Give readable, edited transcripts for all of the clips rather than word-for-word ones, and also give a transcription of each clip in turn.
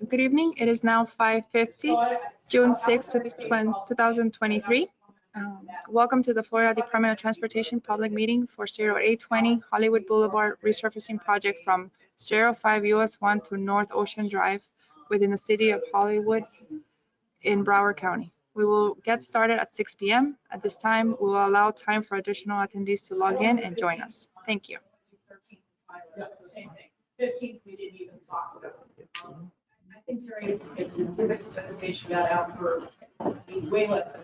Good evening. It is now 5:50, June 6, 2023. Welcome to the Florida Department of Transportation public meeting for 0820 Hollywood Boulevard resurfacing project from 05 US 1 to North Ocean Drive within the city of Hollywood in Broward County. We will get started at 6 p.m. At this time, we will allow time for additional attendees to log in and join us. Thank you. Same thing. 15th, we didn't even talk about. I think during the civic association got out for way less than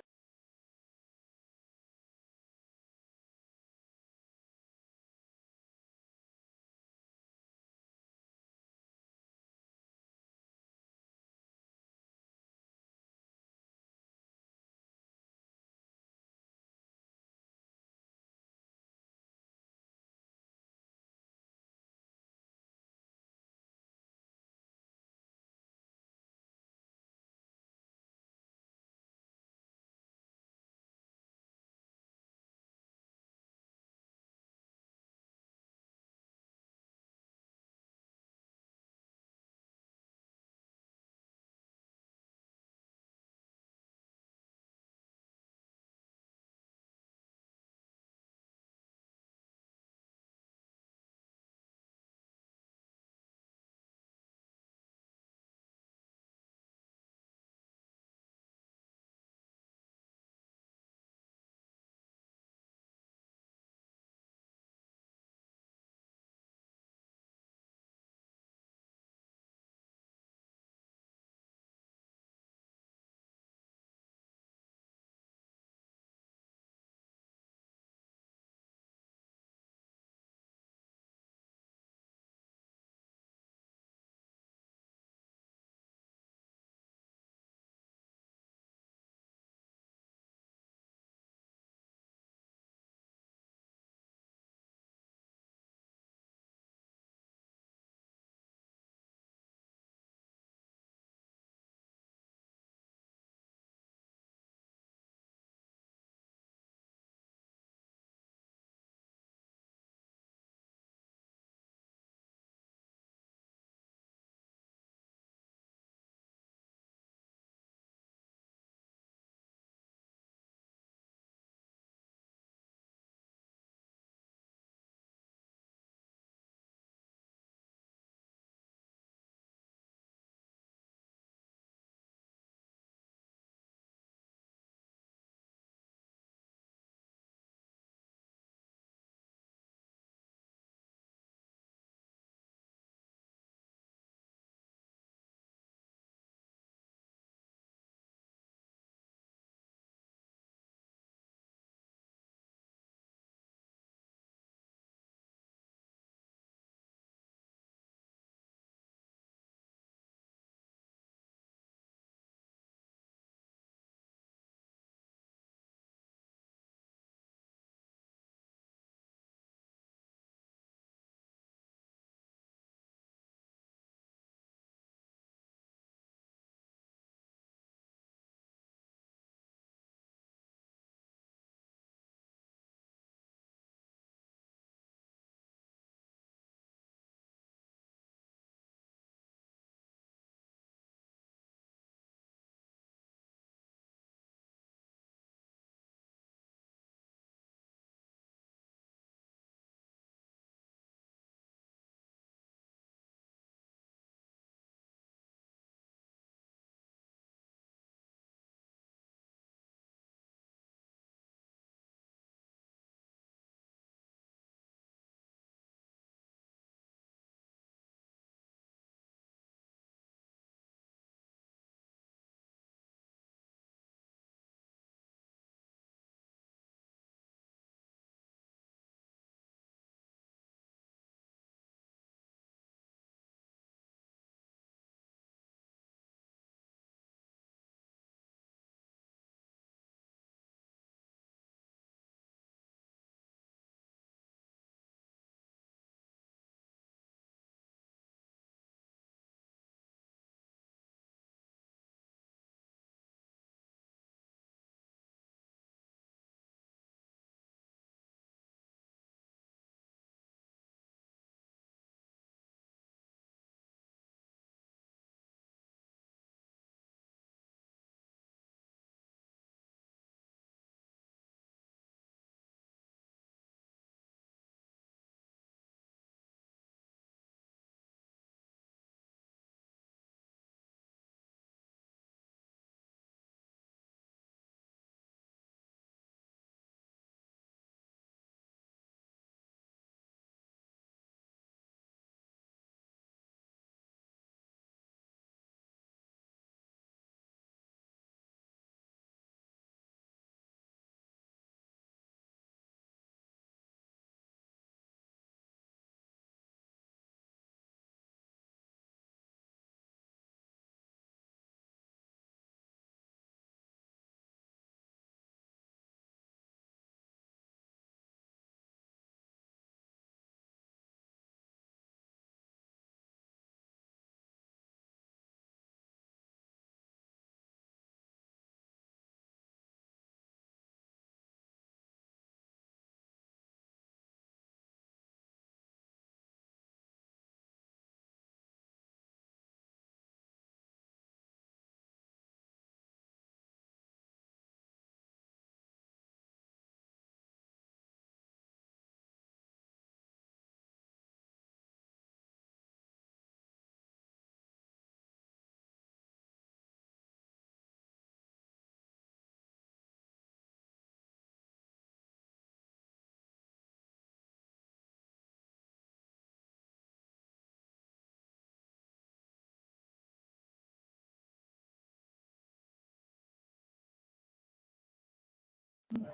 Good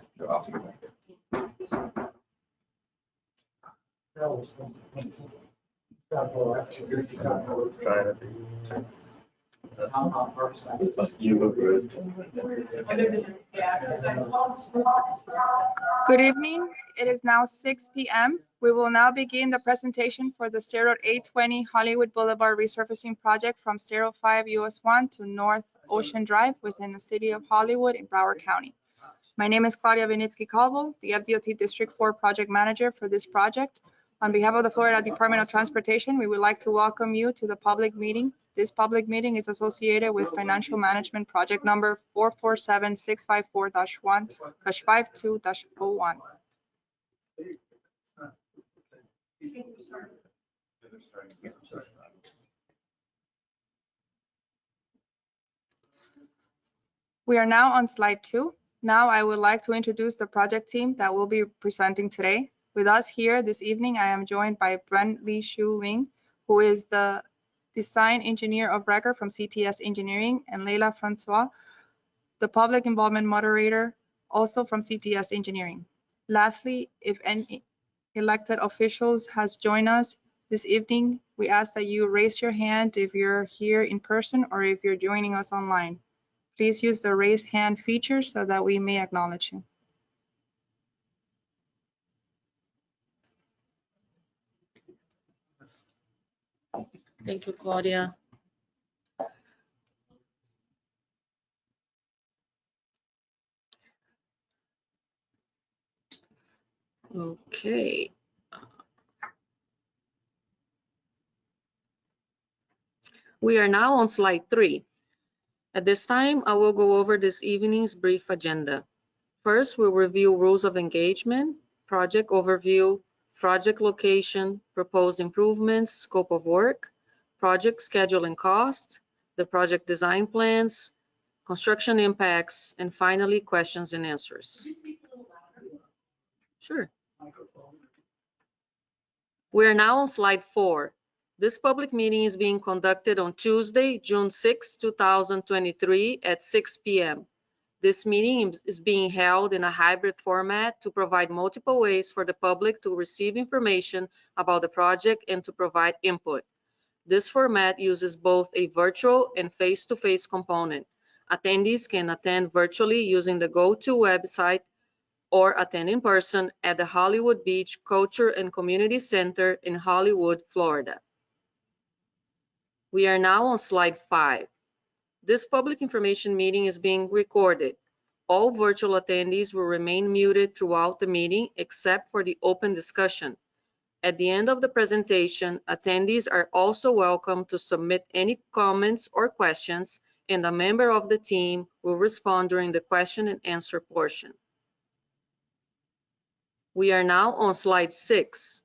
evening. It is now 6 p.m. We will now begin the presentation for the State Road 820 Hollywood Boulevard resurfacing project from State Road 5 US 1 to North Ocean Drive within the city of Hollywood in Broward County. My name is Claudia Vinitsky Calvo, the FDOT District 4 project manager for this project. On behalf of the Florida Department of Transportation, we would like to welcome you to the public meeting. This public meeting is associated with financial management project number 447654-1-52-01. We are now on slide 2. Now I would like to introduce the project team that will be presenting today. With us here this evening, I am joined by Brent Lee Shu Ling, who is the design engineer of record from CTS Engineering, and Leila Francois, the public involvement moderator, also from CTS Engineering. Lastly, if any elected officials has joined us this evening, we ask that you raise your hand if you're here in person or if you're joining us online. Please use the raise hand feature so that we may acknowledge you. Thank you, Claudia. Okay. We are now on slide 3. At this time, I will go over this evening's brief agenda. First, we'll review rules of engagement, project overview, project location, proposed improvements, scope of work, project schedule and cost, the project design plans, construction impacts, and finally, questions and answers. Sure. We are now on slide 4. This public meeting is being conducted on Tuesday, June 6, 2023 at 6 p.m. This meeting is being held in a hybrid format to provide multiple ways for the public to receive information about the project and to provide input. This format uses both a virtual and face-to-face component. Attendees can attend virtually using the GoTo website or attend in person at the Hollywood Beach Culture and Community Center in Hollywood, Florida. We are now on slide 5. This public information meeting is being recorded. All virtual attendees will remain muted throughout the meeting except for the open discussion. At the end of the presentation, attendees are also welcome to submit any comments or questions, and a member of the team will respond during the question and answer portion. We are now on slide 6.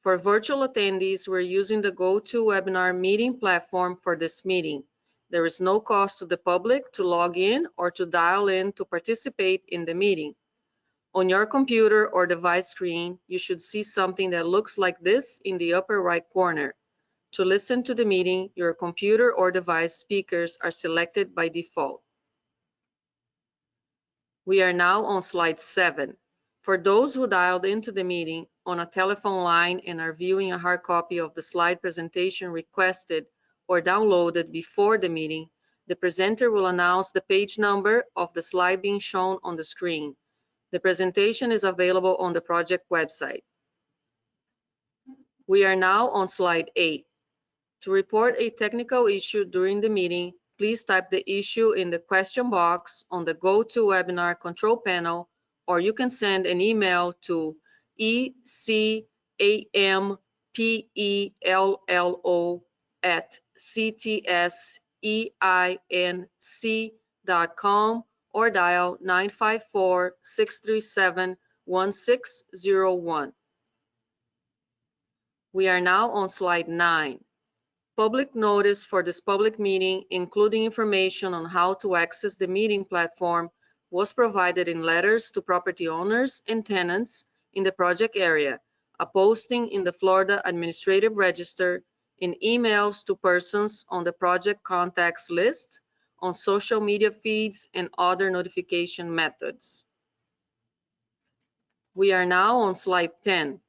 For virtual attendees, we're using the GoToWebinar meeting platform for this meeting. There is no cost to the public to log in or to dial in to participate in the meeting. On your computer or device screen, you should see something that looks like this in the upper right corner. To listen to the meeting, your computer or device speakers are selected by default. We are now on slide 7. For those who dialed into the meeting on a telephone line and are viewing a hard copy of the slide presentation requested or downloaded before the meeting, the presenter will announce the page number of the slide being shown on the screen. The presentation is available on the project website. We are now on slide 8. To report a technical issue during the meeting, please type the issue in the question box on the GoToWebinar control panel, or you can send an email to ecampllo@ctseinc.com or dial 954-637-1601. We are now on slide 9. Public notice for this public meeting, including information on how to access the meeting platform, was provided in letters to property owners and tenants in the project area, a posting in the Florida Administrative Register, in emails to persons on the project contacts list, on social media feeds, and other notification methods. We are now on slide 10.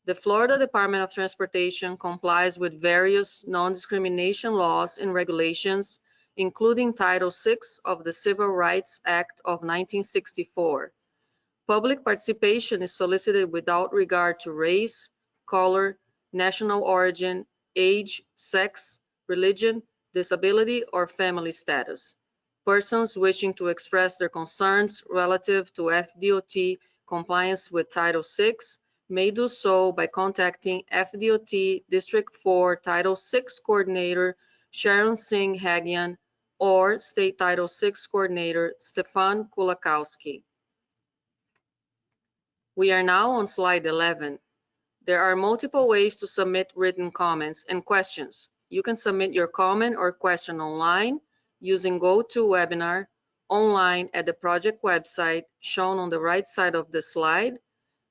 The Florida Department of Transportation complies with various non-discrimination laws and regulations, including Title VI of the Civil Rights Act of 1964. Public participation is solicited without regard to race, color, national origin, age, sex, religion, disability, or family status. Persons wishing to express their concerns relative to FDOT compliance with Title VI may do so by contacting FDOT District 4 Title VI Coordinator Sharon Singh Hagian or State Title VI Coordinator Stefan Kulakowski. We are now on slide 11. There are multiple ways to submit written comments and questions. You can submit your comment or question online using GoToWebinar, online at the project website shown on the right side of the slide,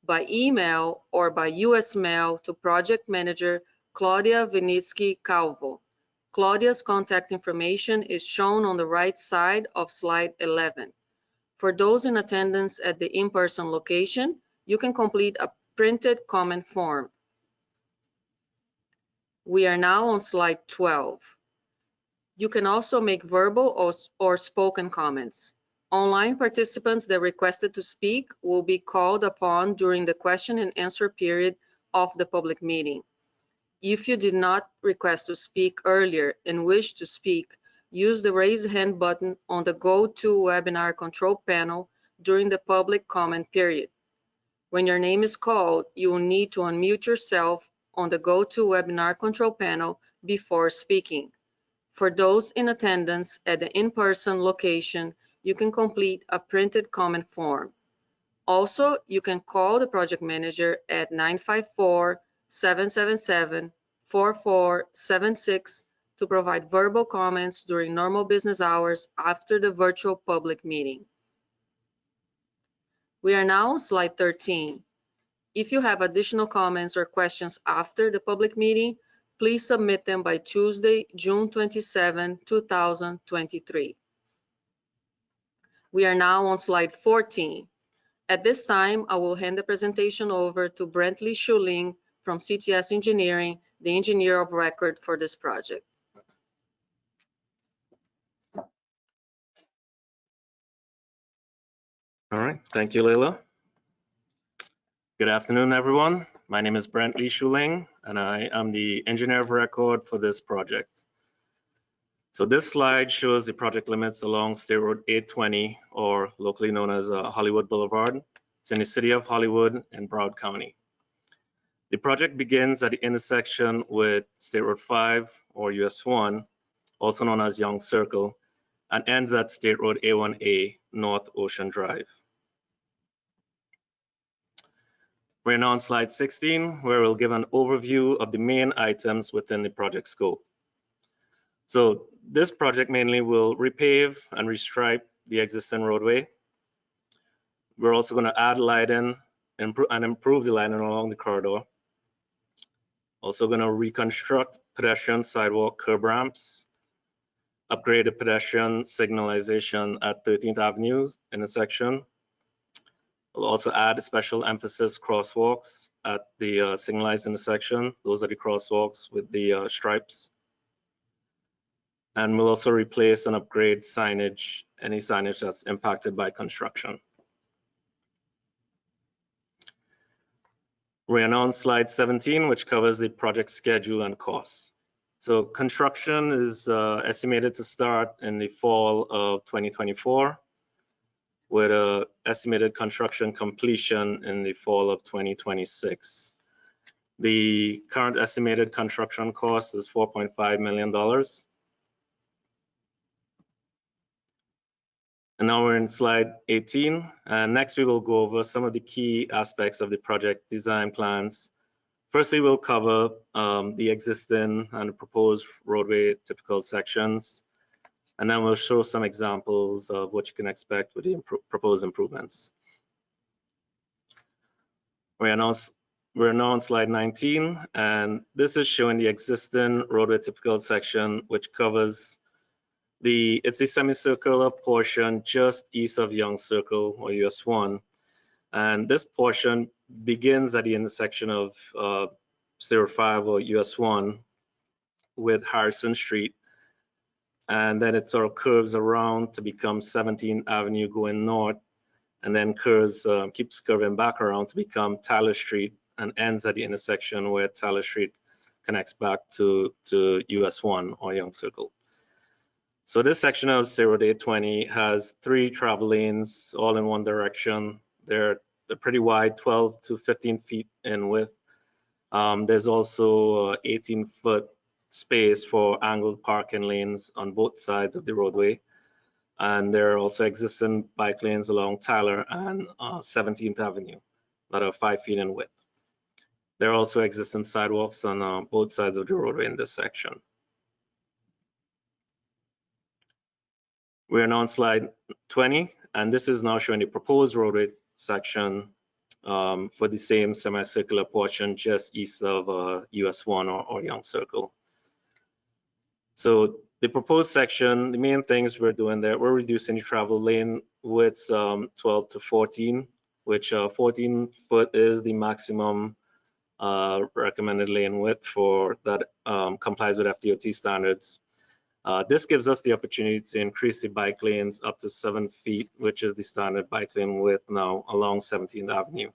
by email or by US mail to Project Manager Claudia Vinitsky Calvo. Claudia's contact information is shown on the right side of slide 11. For those in attendance at the in-person location, you can complete a printed comment form. We are now on slide 12. You can also make verbal or spoken comments. Online participants that requested to speak will be called upon during the question and answer period of the public meeting. If you did not request to speak earlier and wish to speak, use the raise hand button on the GoToWebinar control panel during the public comment period. When your name is called, you will need to unmute yourself on the GoToWebinar control panel before speaking. For those in attendance at the in-person location, you can complete a printed comment form. Also, you can call the project manager at 954-777-4476 to provide verbal comments during normal business hours after the virtual public meeting. We are now on slide 13. If you have additional comments or questions after the public meeting, please submit them by Tuesday, June 27, 2023. We are now on slide 14. At this time, I will hand the presentation over to Brentley Schuling from CTS Engineering, the engineer of record for this project. All right, thank you, Leila. Good afternoon, everyone. My name is Brentley Schuling, and I am the engineer of record for this project. So this slide shows the project limits along State Road 820, or locally known as Hollywood Boulevard. It's in the city of Hollywood in Broward County. The project begins at the intersection with State Road 5, or US 1, also known as Young Circle, and ends at State Road A1A, North Ocean Drive. We're now on slide 16, where we'll give an overview of the main items within the project scope. So this project mainly will repave and restripe the existing roadway. We're also going to add lighting and improve the lighting along the corridor. Also going to reconstruct pedestrian sidewalk curb ramps, upgrade the pedestrian signalization at 13th Avenue intersection. We'll also add a special emphasis crosswalks at the signalized intersection. Those are the crosswalks with the stripes. And we'll also replace and upgrade signage, any signage that's impacted by construction. We're now on slide 17, which covers the project schedule and costs. So construction is estimated to start in the fall of 2024. With an estimated construction completion in the fall of 2026. The current estimated construction cost is $4.5 million. And now we're in slide 18. And next we will go over some of the key aspects of the project design plans. Firstly, we'll cover the existing and proposed roadway typical sections. And then we'll show some examples of what you can expect with the proposed improvements. We're now on slide 19, and this is showing the existing roadway typical section, which covers it's a semicircular portion just east of Young Circle, or US 1, And this portion begins at the intersection of 05 or US 1 with Harrison Street. And then it sort of curves around to become 17th Avenue going north, and then curves, keeps curving back around to become Tyler Street and ends at the intersection where Tyler Street connects back to US 1 or Young Circle. So this section of 0 to 820 has 3 travel lanes all in one direction. They're pretty wide, 12 to 15 feet in width. There's also 18-foot space for angled parking lanes on both sides of the roadway. And there are also existing bike lanes along Tyler and 17th Avenue that are 5 feet in width. There are also existing sidewalks on both sides of the roadway in this section. We're now on slide 20, and this is now showing the proposed roadway section for the same semicircular portion just east of US 1 or Young Circle. So the proposed section, the main things we're doing there, we're reducing the travel lane widths 12 to 14, which 14 foot is the maximum recommended lane width for that complies with FDOT standards. This gives us the opportunity to increase the bike lanes up to 7 feet, which is the standard bike lane width now along 17th Avenue.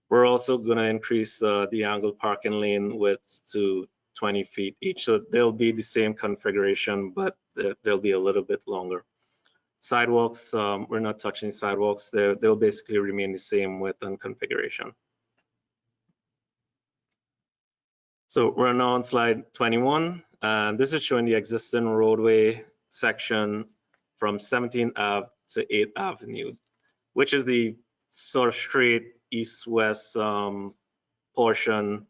We're also going to increase the angled parking lane widths to 20 feet each. So they'll be the same configuration, but they'll be a little bit longer. Sidewalks, we're not touching sidewalks. They'll basically remain the same width and configuration. So we're now on slide 21, and this is showing the existing roadway section from 17th Ave to 8th Avenue, which is the sort of straight east-west portion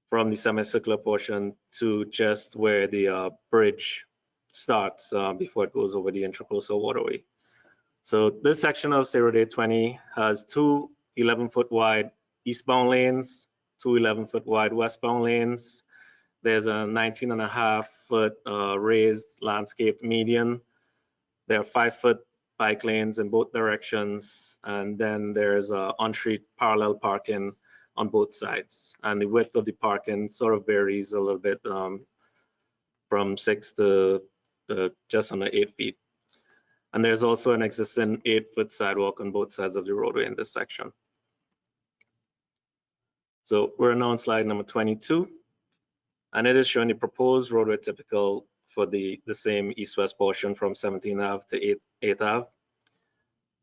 from the semicircular portion to just where the bridge starts before it goes over the Intracoastal Waterway. So this section of 0 to 820 has 2 11-foot wide eastbound lanes, 2 11-foot wide westbound lanes. There's a 19.5-foot raised landscaped median. There are 5-foot bike lanes in both directions, and then there's on-street parallel parking on both sides. And the width of the parking sort of varies a little bit from 6 to just under 8 feet. And there's also an existing 8-foot sidewalk on both sides of the roadway in this section. So we're now on slide number 22, and it is showing the proposed roadway typical for the same east-west portion from 17th Ave to 8th Ave.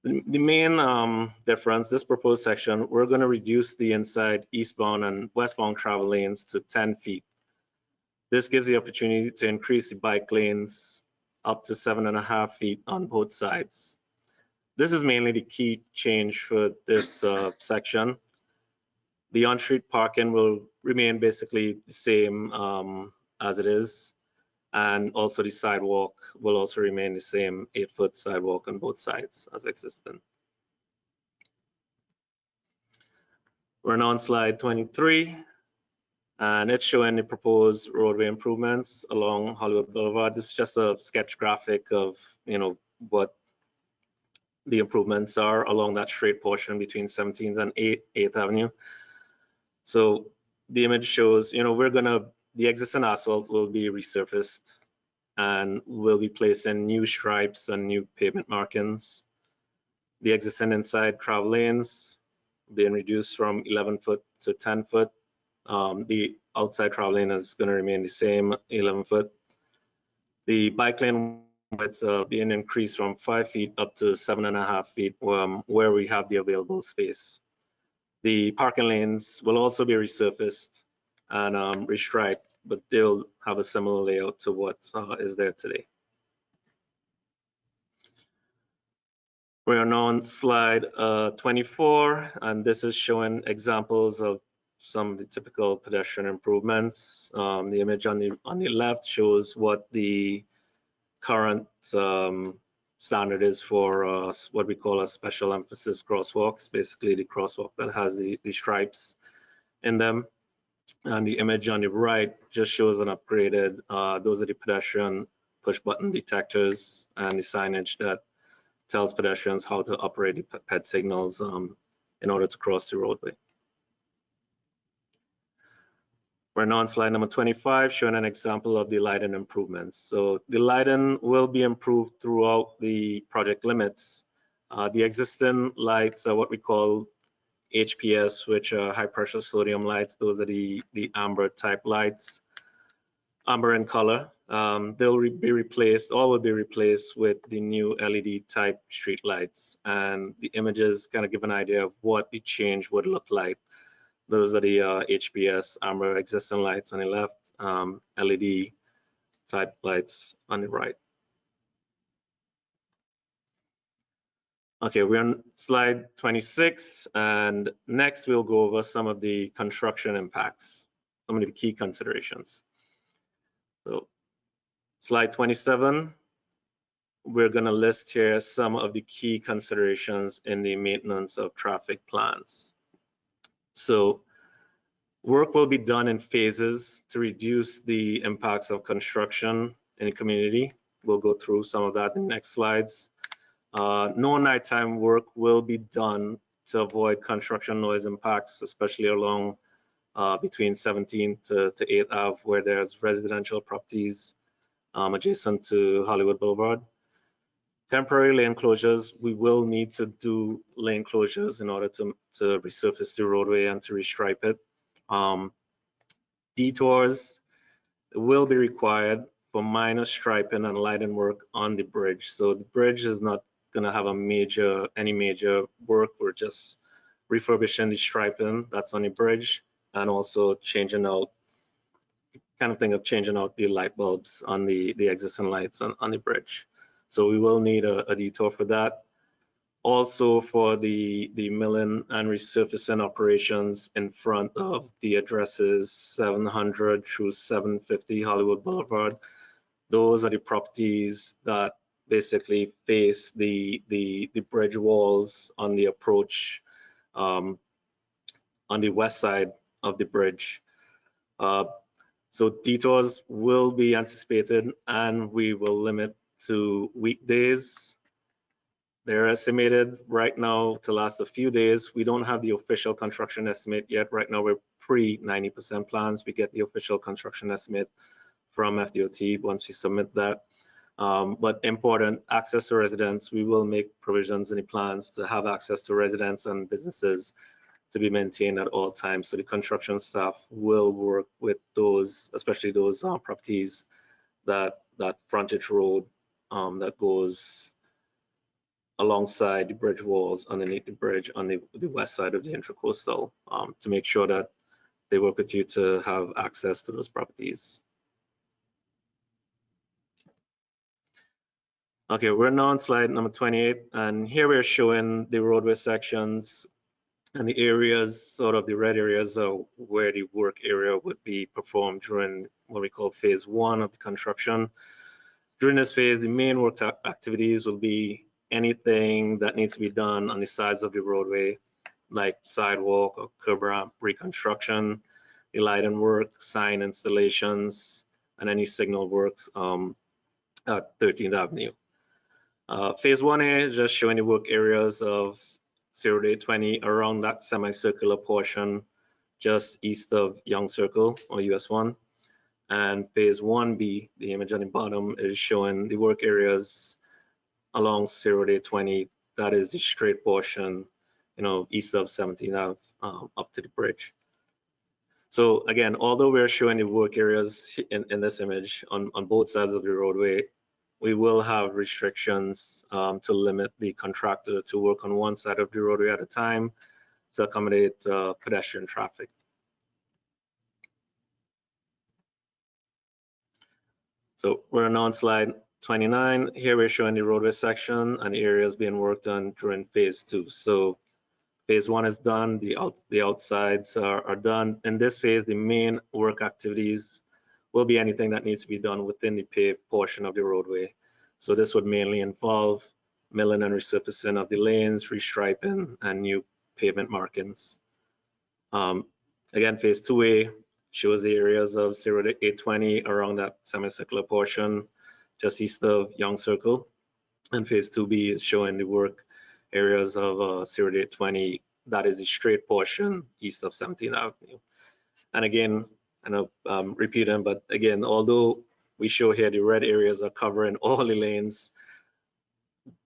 The main difference, this proposed section, we're going to reduce the inside eastbound and westbound travel lanes to 10 feet. This gives the opportunity to increase the bike lanes up to 7.5 feet on both sides. This is mainly the key change for this section. The on-street parking will remain basically the same as it is. And also the sidewalk will also remain the same 8-foot sidewalk on both sides as existing. We're now on slide 23, and it's showing the proposed roadway improvements along Hollywood Boulevard. This is just a sketch graphic of, what the improvements are along that straight portion between 17th and 8th Avenue. So the image shows, the existing asphalt will be resurfaced, and we'll be placing new stripes and new pavement markings. The existing inside travel lanes being reduced from 11-foot to 10-foot. The outside travel lane is going to remain the same, 11-foot. The bike lane widths being increased from 5 feet up to 7.5 feet where we have the available space. The parking lanes will also be resurfaced and restriped, but they'll have a similar layout to what is there today. We are now on slide 24, and this is showing examples of some of the typical pedestrian improvements. The image on the left shows what the current standard is for what we call a special emphasis crosswalks, basically the crosswalk that has the stripes in them. And the image on the right just shows an upgraded, those are the pedestrian push button detectors and the signage that tells pedestrians how to operate the PED signals in order to cross the roadway. We're now on slide number 25, showing an example of the lighting improvements. So the lighting will be improved throughout the project limits. The existing lights are what we call HPS, which are high pressure sodium lights. Those are the amber type lights, amber in color. They'll be replaced, all will be replaced with the new LED type street lights. And the images kind of give an idea of what the change would look like. Those are the HPS amber existing lights on the left, LED type lights on the right. Okay, we're on slide 26, and next we'll go over some of the construction impacts, some of the key considerations. So slide 27, we're going to list here some of the key considerations in the maintenance of traffic plans. So work will be done in phases to reduce the impacts of construction in the community. We'll go through some of that in the next slides. No nighttime work will be done to avoid construction noise impacts, especially along between 17th to 8th Ave, where there's residential properties adjacent to Hollywood Boulevard. Temporary lane closures, we will need to do lane closures in order to resurface the roadway and to restripe it. Detours will be required for minor striping and lighting work on the bridge. So the bridge is not going to have any major work. We're just refurbishing the striping that's on the bridge and also changing out the light bulbs on the existing lights on the bridge. So we will need a detour for that. Also for the milling and resurfacing operations in front of the addresses 700 through 750 Hollywood Boulevard. Those are the properties that basically face the bridge walls on the approach on the west side of the bridge. So detours will be anticipated, and we will limit to weekdays. They're estimated right now to last a few days. We don't have the official construction estimate yet. Right now we're pre 90% plans. We get the official construction estimate from FDOT once we submit that. But important, access to residents, we will make provisions in the plans to have access to residents and businesses to be maintained at all times. So the construction staff will work with those, especially those properties that frontage road that goes alongside the bridge walls underneath the bridge on the west side of the intracoastal to make sure that they work with you to have access to those properties. Okay, we're now on slide number 28, and here we're showing the roadway sections and the areas, sort of the red areas are where the work area would be performed during what we call phase 1 of the construction. During this phase, the main work activities will be anything that needs to be done on the sides of the roadway, like sidewalk or curb ramp reconstruction, the lighting work, sign installations, and any signal works at 13th Avenue. Phase 1A is just showing the work areas of 0 to 820 around that semicircular portion just east of Young Circle or US 1. And phase 1B, the image on the bottom, is showing the work areas along 0 to 820. That is the straight portion, east of 17th Ave up to the bridge. So again, although we're showing the work areas in this image on both sides of the roadway, we will have restrictions to limit the contractor to work on one side of the roadway at a time to accommodate pedestrian traffic. So we're now on slide 29. Here we're showing the roadway section and the areas being worked on during phase 2. So phase 1 is done, the outsides are done. In this phase, the main work activities will be anything that needs to be done within the paved portion of the roadway. So this would mainly involve milling and resurfacing of the lanes, restriping, and new pavement markings. Again, phase 2A shows the areas of 0 to 820 around that semicircular portion just east of Young Circle. And phase 2B is showing the work areas of 0 to 820. That is the straight portion east of 17th Avenue. And again, I know I'm repeating, but again, although we show here the red areas are covering all the lanes,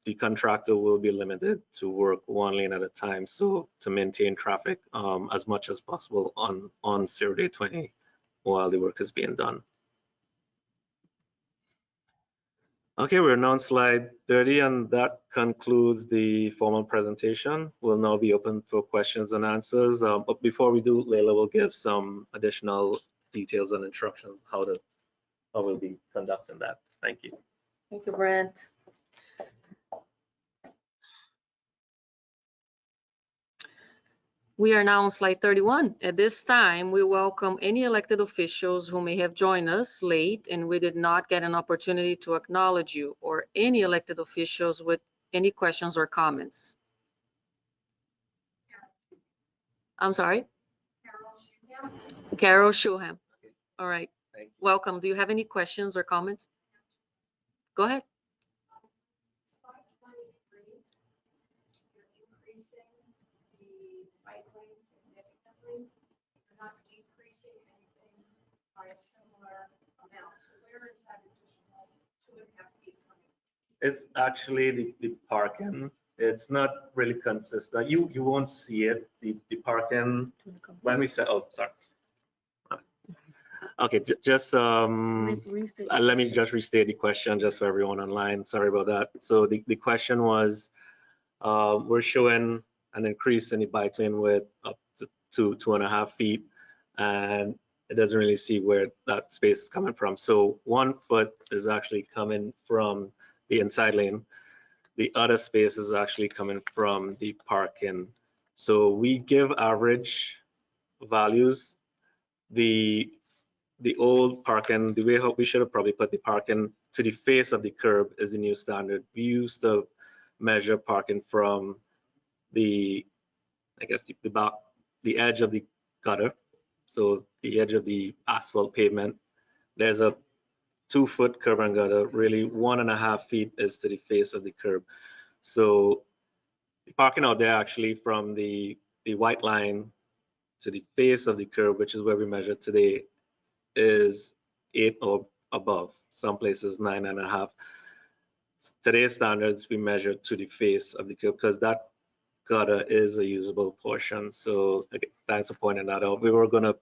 the contractor will be limited to work one lane at a time. So to maintain traffic as much as possible on 0 to 820 while the work is being done. Okay, we're now on slide 30, and that concludes the formal presentation. We'll now be open for questions and answers. But before we do, Layla will give some additional details and instructions how we'll be conducting that. Thank you. Thank you, Brent. We are now on slide 31. At this time, we welcome any elected officials who may have joined us late and we did not get an opportunity to acknowledge you, or any elected officials with any questions or comments. I'm sorry? Carol Shuham. All right. Welcome. Do you have any questions or comments? Go ahead. Slide 23, you're increasing the bike lane significantly. You're not decreasing anything by a similar amount. So where is that additional 2.5 feet coming? It's actually the parking. It's not really consistent. You won't see it. The parking when we say, oh, sorry. Okay, just let me just restate the question just for everyone online. Sorry about that. So the question was, we're showing an increase in the bike lane width up to 2.5 feet, and it doesn't really see where that space is coming from. So 1 foot is actually coming from the inside lane. The other space is actually coming from the parking. So we give average values. The old parking, the way we should have probably put the parking to the face of the curb is the new standard. We used to measure parking from the, I guess, the edge of the gutter. So the edge of the asphalt pavement. There's a 2 foot curb and gutter. Really 1.5 feet is to the face of the curb. So the parking out there actually from the white line to the face of the curb, which is where we measure today, is 8 or above. Some places 9.5. Today's standards, we measure to the face of the curb because that gutter is a usable portion. So okay, thanks for pointing that out. We were going to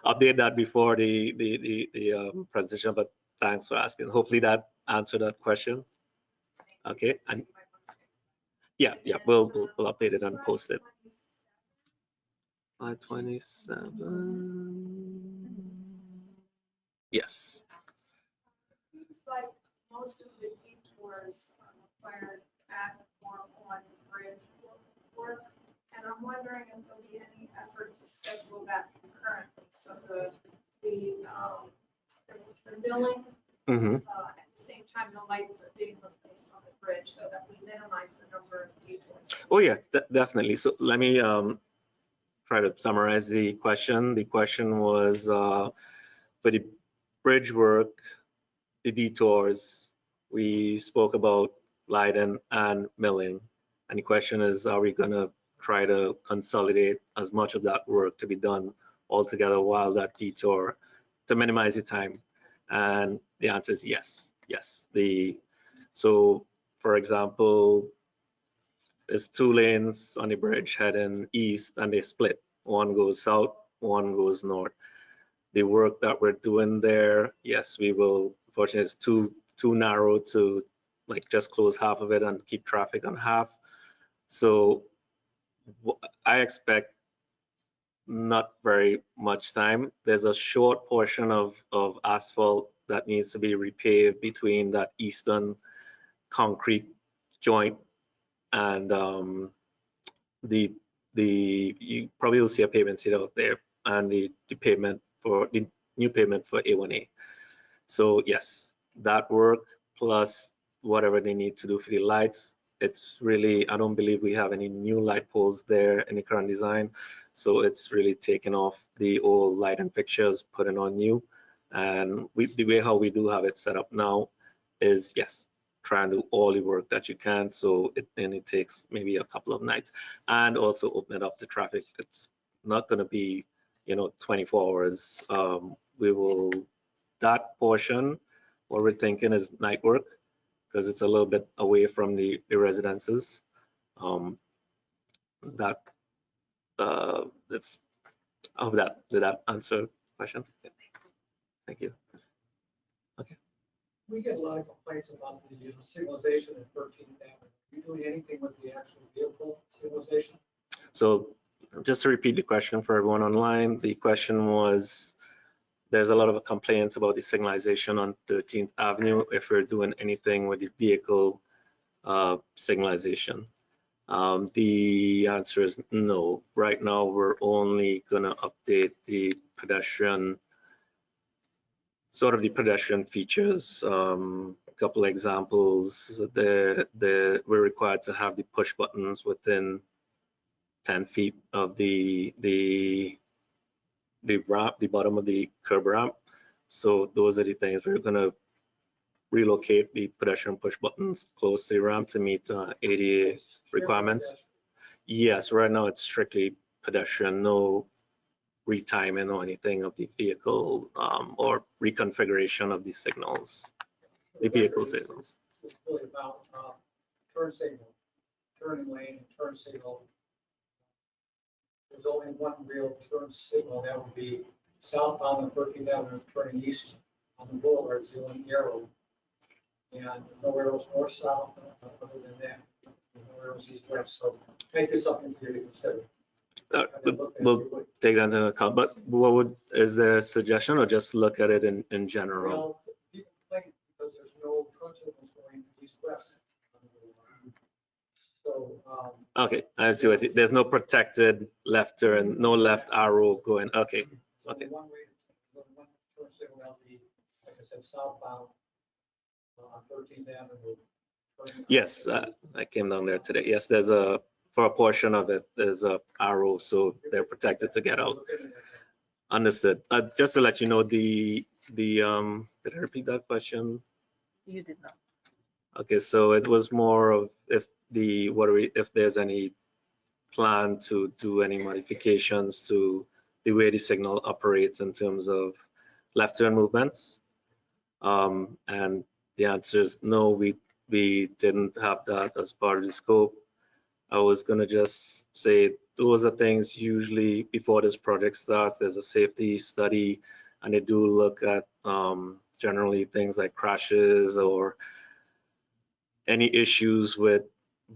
update that before the presentation, but thanks for asking. Hopefully that answered that question. Okay, and yeah, we'll update it and post it. 527. Yes. Seems like most of the detours are required at or on bridge work, and I'm wondering if there'll be any effort to schedule that concurrently. So the milling, at the same time, the lights are being replaced on the bridge, so that we minimize the number of detours. Oh yeah, definitely. So let me try to summarize the question. The question was for the bridge work, the detours, we spoke about lighting and milling. And the question is, are we going to try to consolidate as much of that work to be done all together while that detour to minimize the time? And the answer is yes. So for example, there's 2 lanes on the bridge heading east and they split. One goes south, one goes north. The work that we're doing there, yes, we will. Unfortunately, it's too narrow to like just close half of it and keep traffic on half. So I expect not very much time. There's a short portion of asphalt that needs to be repaved between that eastern concrete joint and you probably will see a pavement seat out there and the pavement for the new pavement for A1A. So yes, that work plus whatever they need to do for the lights. It's really, I don't believe we have any new light poles there in the current design. So it's really taking off the old light and fixtures, putting on new. And the way how we do have it set up now is yes, try and do all the work that you can. So it takes maybe a couple of nights, and also open it up to traffic. It's not going to be, 24 hours. That portion, what we're thinking is night work, because it's a little bit away from the residences. It's, I hope did that answer the question? Yeah. Thank you. We get a lot of complaints about the signalization at 13th Avenue. Are you doing anything with the actual vehicle signalization? So just to repeat the question for everyone online, the question was, there's a lot of complaints about the signalization on 13th Avenue, if we're doing anything with the vehicle signalization. The answer is no. Right now, we're only gonna update the pedestrian, sort of the pedestrian features. A couple examples, we're required to have the push buttons within 10 feet of the ramp, the bottom of the curb ramp. So those are the things we're gonna relocate the pedestrian push buttons close to the ramp to meet ADA requirements. Yes, right now it's strictly pedestrian, no retiming or anything of the vehicle or reconfiguration of the signals, the vehicle signals. It's really about turn signal, turning lane, and turn signal. There's only one real turn signal, that would be southbound on 13th Avenue, turning east on the Boulevard, it's the only arrow. And there's no arrows north, south, other than that. There's no arrows east, west, so make this something for you to consider. We'll take that into account, but is there a suggestion, or just look at it in general? Well, people complain because there's no turn signals going east, west. So, Okay, I see what there's no protected left turn, no left arrow going. Okay, so okay. one turn signal, that'll be, like I said, southbound on 13th Avenue. Yes, I came down there today. Yes, for a portion of it, there's a arrow, so they're protected to get out. Understood. Just to let you know, did I repeat that question? You did not. Okay, so it was more of if there's any plan to do any modifications to the way the signal operates in terms of left turn movements. And the answer is no, we didn't have that as part of the scope. I was gonna just say those are things usually before this project starts, there's a safety study, and they do look at generally things like crashes or any issues with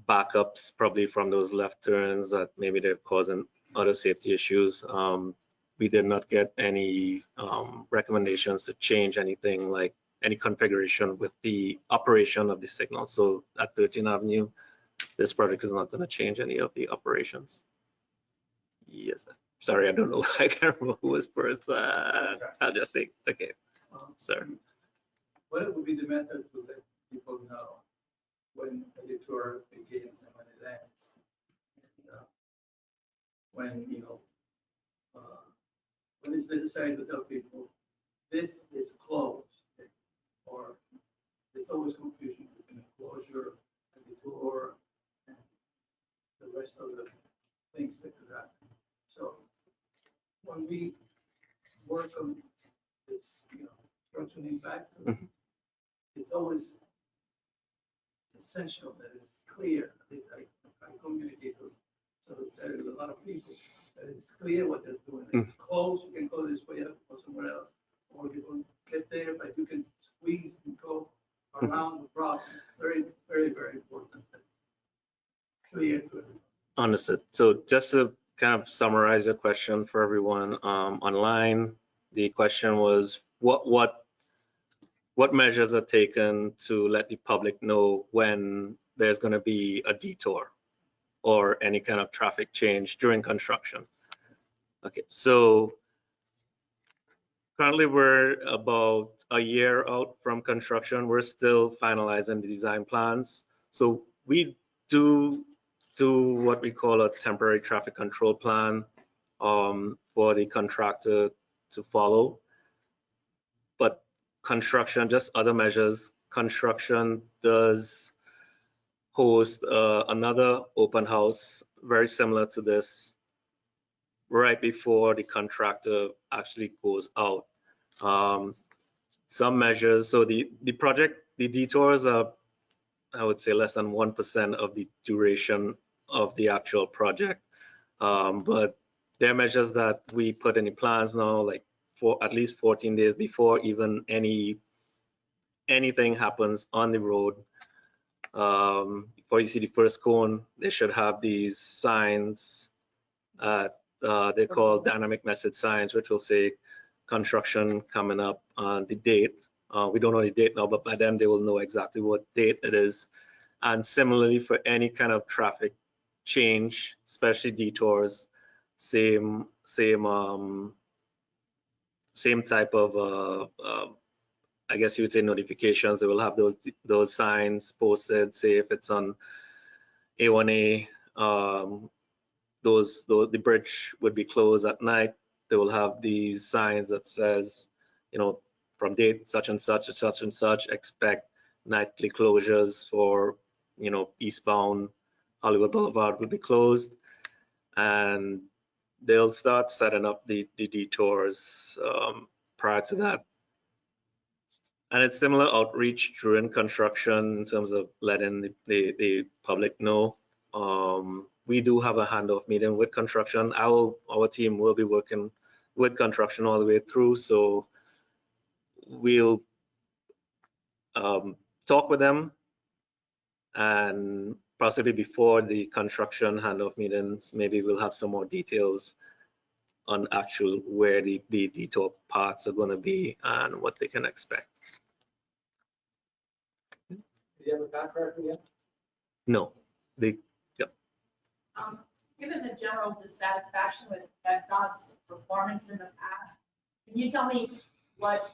backups, probably from those left turns that maybe they're causing other safety issues. We did not get any recommendations to change anything, like any configuration with the operation of the signal. So at 13th Avenue, this project is not going to change any of the operations. Yes, sorry, I don't know. I can't remember who was first. I'll just think, okay, sir. What would be the method to let people know when a detour begins and when it ends? And, when it's necessary to tell people this is closed, or there's always confusion between a closure, a detour, and the rest of the things that could happen. So when we work on this, structural impact, it's always essential that it's clear. At least I communicate with, so there is a lot of people that it's clear what they're doing. It's close, you can go this way or somewhere else, or you can get there, but you can squeeze and go around the problem. Very, very, very important. Clear to everyone. Understood. So just to kind of summarize your question for everyone online, the question was what measures are taken to let the public know when there's going to be a detour or any kind of traffic change during construction. Okay, so currently we're about a year out from construction. We're still finalizing the design plans. So we do what we call a temporary traffic control plan for the contractor to follow. But construction, just other measures, construction does host another open house very similar to this right before the contractor actually goes out. Some measures, so the project, the detours are, I would say, less than 1% of the duration of the actual project. But there are measures that we put in the plans now, like for at least 14 days before even anything happens on the road. Before you see the first cone, they should have these signs. They're called dynamic message signs, which will say construction coming up on the date. We don't know the date now, but by then they will know exactly what date it is. And similarly, for any kind of traffic change, especially detours, same type of I guess you would say notifications. They will have those signs posted. Say if it's on A1A, the bridge would be closed at night. They will have these signs that says, you know, from date such and such and such and such, expect nightly closures for, you know, eastbound Hollywood Boulevard will be closed, and they'll start setting up the detours prior to that. And it's similar outreach during construction in terms of letting the public know. We do have a handoff meeting with construction. Our team will be working with construction all the way through, so we'll talk with them, and possibly before the construction handoff meetings, maybe we'll have some more details on actual where the detour parts are going to be and what they can expect. Do you have a contractor yet? No, Given the general dissatisfaction with DOT's performance in the past, can you tell me what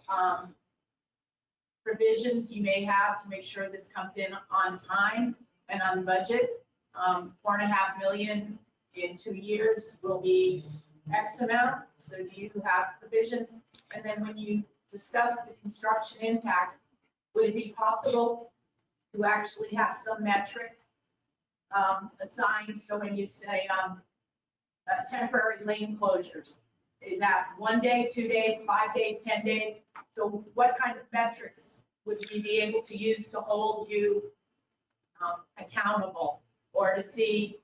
provisions you may have to make sure this comes in on time and on budget? 4.5 million in 2 years will be X amount. So do you have provisions? And then when you discuss the construction impact, would it be possible to actually have some metrics assigned? So when you say temporary lane closures, is that 1 day, 2 days, 5 days, 10 days? So what kind of metrics would we be able to use to hold you accountable, or to see,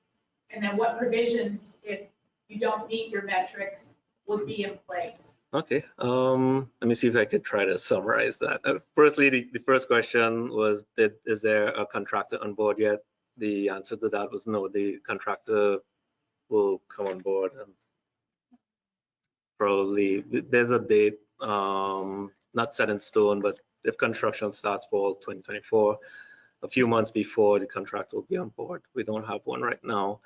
and then what provisions, if you don't meet your metrics, would be in place? Okay, let me see if I could try to summarize that. Firstly, the first question was, is there a contractor on board yet? The answer to that was no. The contractor will come on board, and probably there's a date, not set in stone, but if construction starts fall 2024, a few months before the contractor will be on board. We don't have one right now.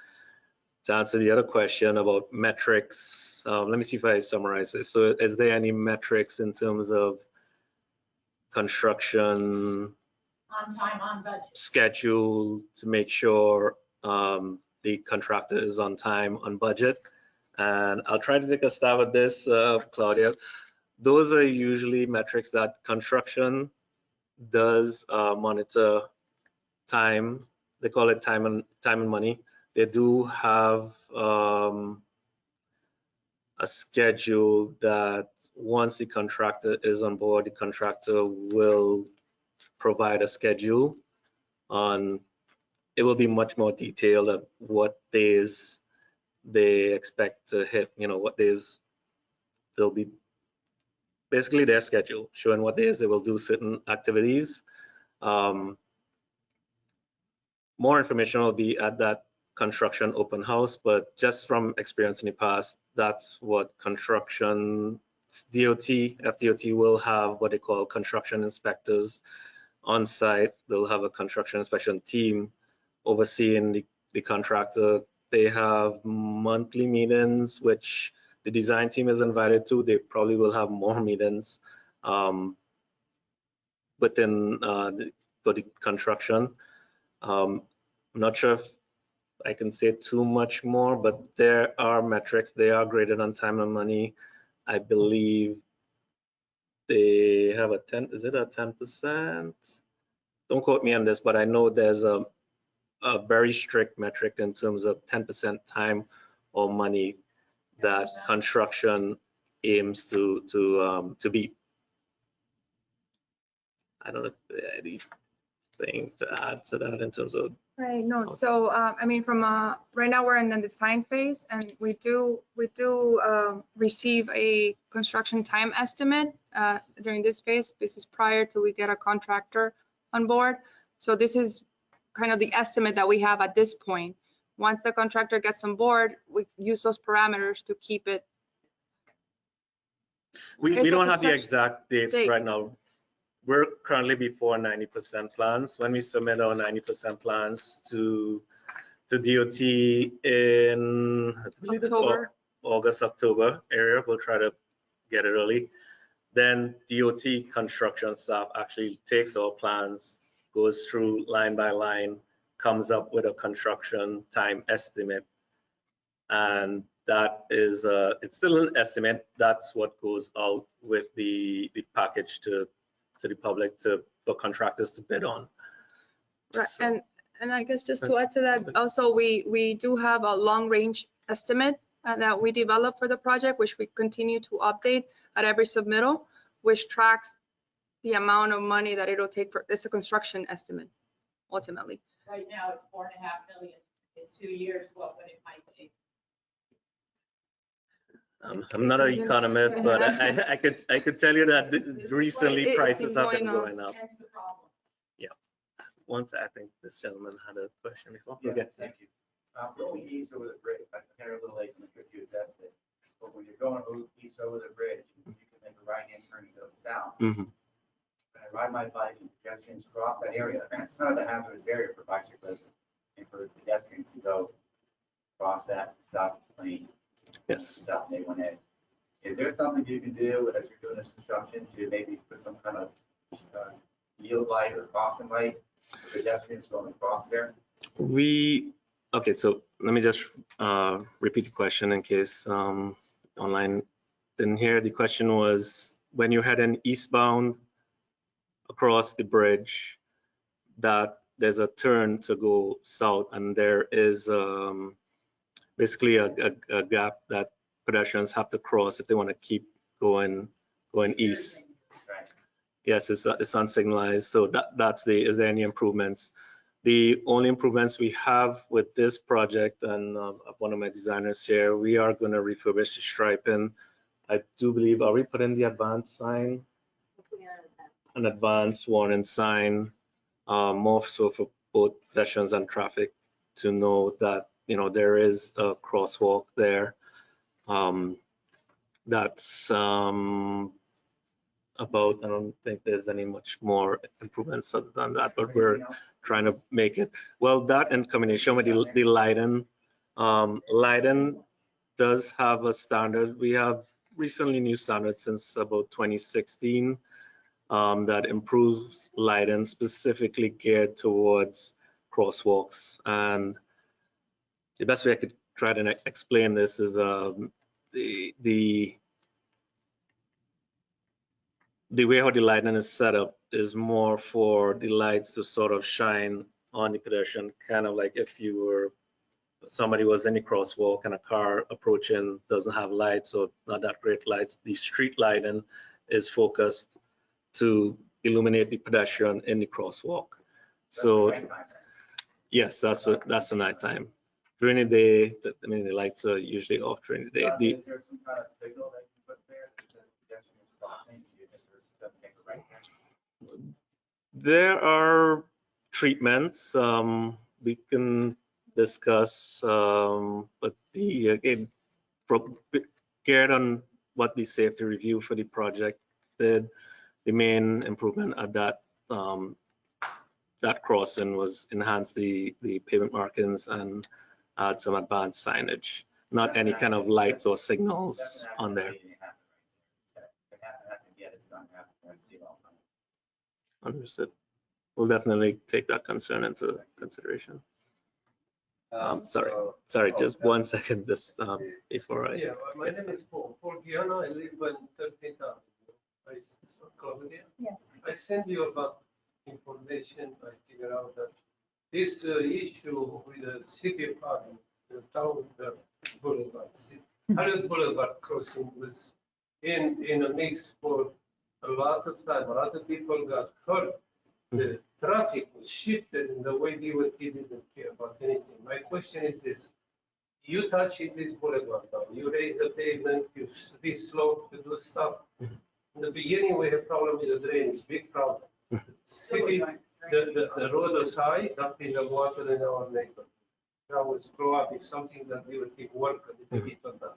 To answer the other question about metrics, let me see if I summarize this. So is there any metrics in terms of construction On time, on budget? schedule to make sure the contractor is on time, on budget? And I'll try to take a stab at this, Claudia. Those are usually metrics that construction does monitor time. They call it time and money. They do have a schedule that once the contractor is on board, the contractor will provide a schedule on. It will be much more detailed at what days they expect to hit, you know, what days they'll be, basically their schedule showing what days they will do certain activities. More information will be at that construction open house, but just from experience in the past, that's what construction FDOT will have, what they call construction inspectors on site. They'll have a construction inspection team overseeing the contractor. They have monthly meetings, which the design team is invited to. They probably will have more meetings within for the construction. I'm not sure if I can say too much more, but there are metrics. They are graded on time and money. I believe they have a 10, is it a 10%? don't quote me on this, but I know there's a very strict metric in terms of 10% time or money that 10%. construction aims to beat. I don't know if there's anything to add to that in terms of. Right, no, so, I mean, right now we're in the design phase and we do receive a construction time estimate during this phase. This is prior to we get a contractor on board. So this is kind of the estimate that we have at this point. Once the contractor gets on board, we use those parameters to keep it. We It's a don't have the construction exact dates date. right now. We're currently before 90% plans. When we submit our 90% plans to DOT in, I believe it's October. August, October area, we'll try to get it early. Then DOT construction staff actually takes our plans, goes through line by line, comes up with a construction time estimate. And that is, it's still an estimate. That's what goes out with the package to the public for contractors to bid on. Right, So- and I guess just to add to that, also, we do have a long-range estimate that we develop for the project, which we continue to update at every submittal, which tracks the amount of money that it'll take for, it's a construction estimate, ultimately. Right now, it's 4.5 million. In 2 years, what would it might take? I'm not an economist, but I could tell you that recently It's prices been have been going going up. That's the problem. Once I think this gentleman had a question before. Yeah, Okay. thank you. Going east over the bridge, I'm here a little late, so if you addressed it. But when you're going east over the bridge, you can make a right-hand turn to go south. Mhm. When I ride my bike and pedestrians cross that area, it's not a hazardous area for bicyclists and for pedestrians to go cross that south lane, Yes. south A1A. Is there something you can do as you're doing this construction to maybe put some kind of yield light or caution light for pedestrians going across there? Okay, so let me just repeat the question in case online didn't hear. The question was, when you're heading eastbound across the bridge, that there's a turn to go south, and there is basically a gap that pedestrians have to cross if they want to keep going east. Right. Yes, it's unsignalized. So that's is there any improvements? The only improvements we have with this project, and one of my designers here, we are going to refurbish the striping. I do believe, are we putting the advanced sign? An advanced warning sign, more so for both pedestrians and traffic to know that, there is a crosswalk there. That's about, I don't think there's any much more improvements other than that, but we're trying to make it. Well, that in combination with the lighting. Lighting does have a standard. We have recently new standards since about 2016 that improves lighting, specifically geared towards crosswalks. And the best way I could try to explain this is the way how the lighting is set up is more for the lights to sort of shine on the pedestrian, kind of like if somebody was in the crosswalk and a car approaching doesn't have lights or not that great lights. The street lighting is focused to illuminate the pedestrian in the crosswalk. So yes, that's the nighttime. During the day, the lights are usually off during the day. Is there some kind of signal that you put there that says pedestrian is crossing? Doesn't make a right turn? There are treatments we can discuss, but again, geared on what the safety review for the project did, the main improvement at that crossing was enhance the pavement markings and add some advanced signage, not any kind of lights or signals on there. It hasn't happened yet, it's going to happen. Let's see about that. Understood. We'll definitely take that concern into consideration. Sorry, just 1 second this before I. Yeah, my name is Paul Giano. I live in 13th Avenue. Claudia. Yes. I sent you about information, I figure out that this issue with the city park, the town, the boulevard, Harriet Boulevard crossing was in a mix for a lot of time. A lot of people got hurt. The traffic was shifted in the way DOT didn't care about anything. My question is this. You touch in this boulevard now, you raise the pavement, you slope to do stuff. In the beginning, we had problem with the drainage, big problem. City, the road was high, dumping the water in our neighborhood. Now it's grow up if something that we will keep work a little bit on that.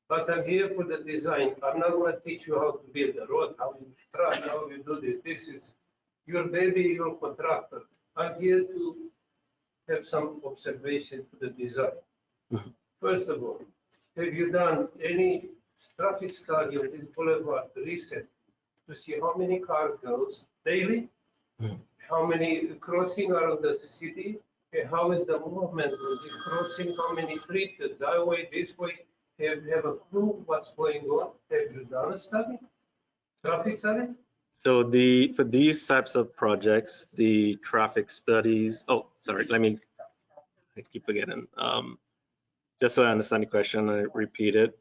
But I'm here for the design. I'm not going to teach you how to build the road, how you truck, how you do this. This is your baby, your contractor. I'm here to have some observation to the design. First of all, have you done any traffic study of this boulevard recent to see how many cars goes daily? How many crossing are of the city? And how is the movement of the crossing? How many treated that way, this way? Have you a clue what's going on? Have you done a study? Traffic study? So for these types of projects, the traffic studies, oh, sorry, I keep forgetting. Just so I understand the question, I repeat it.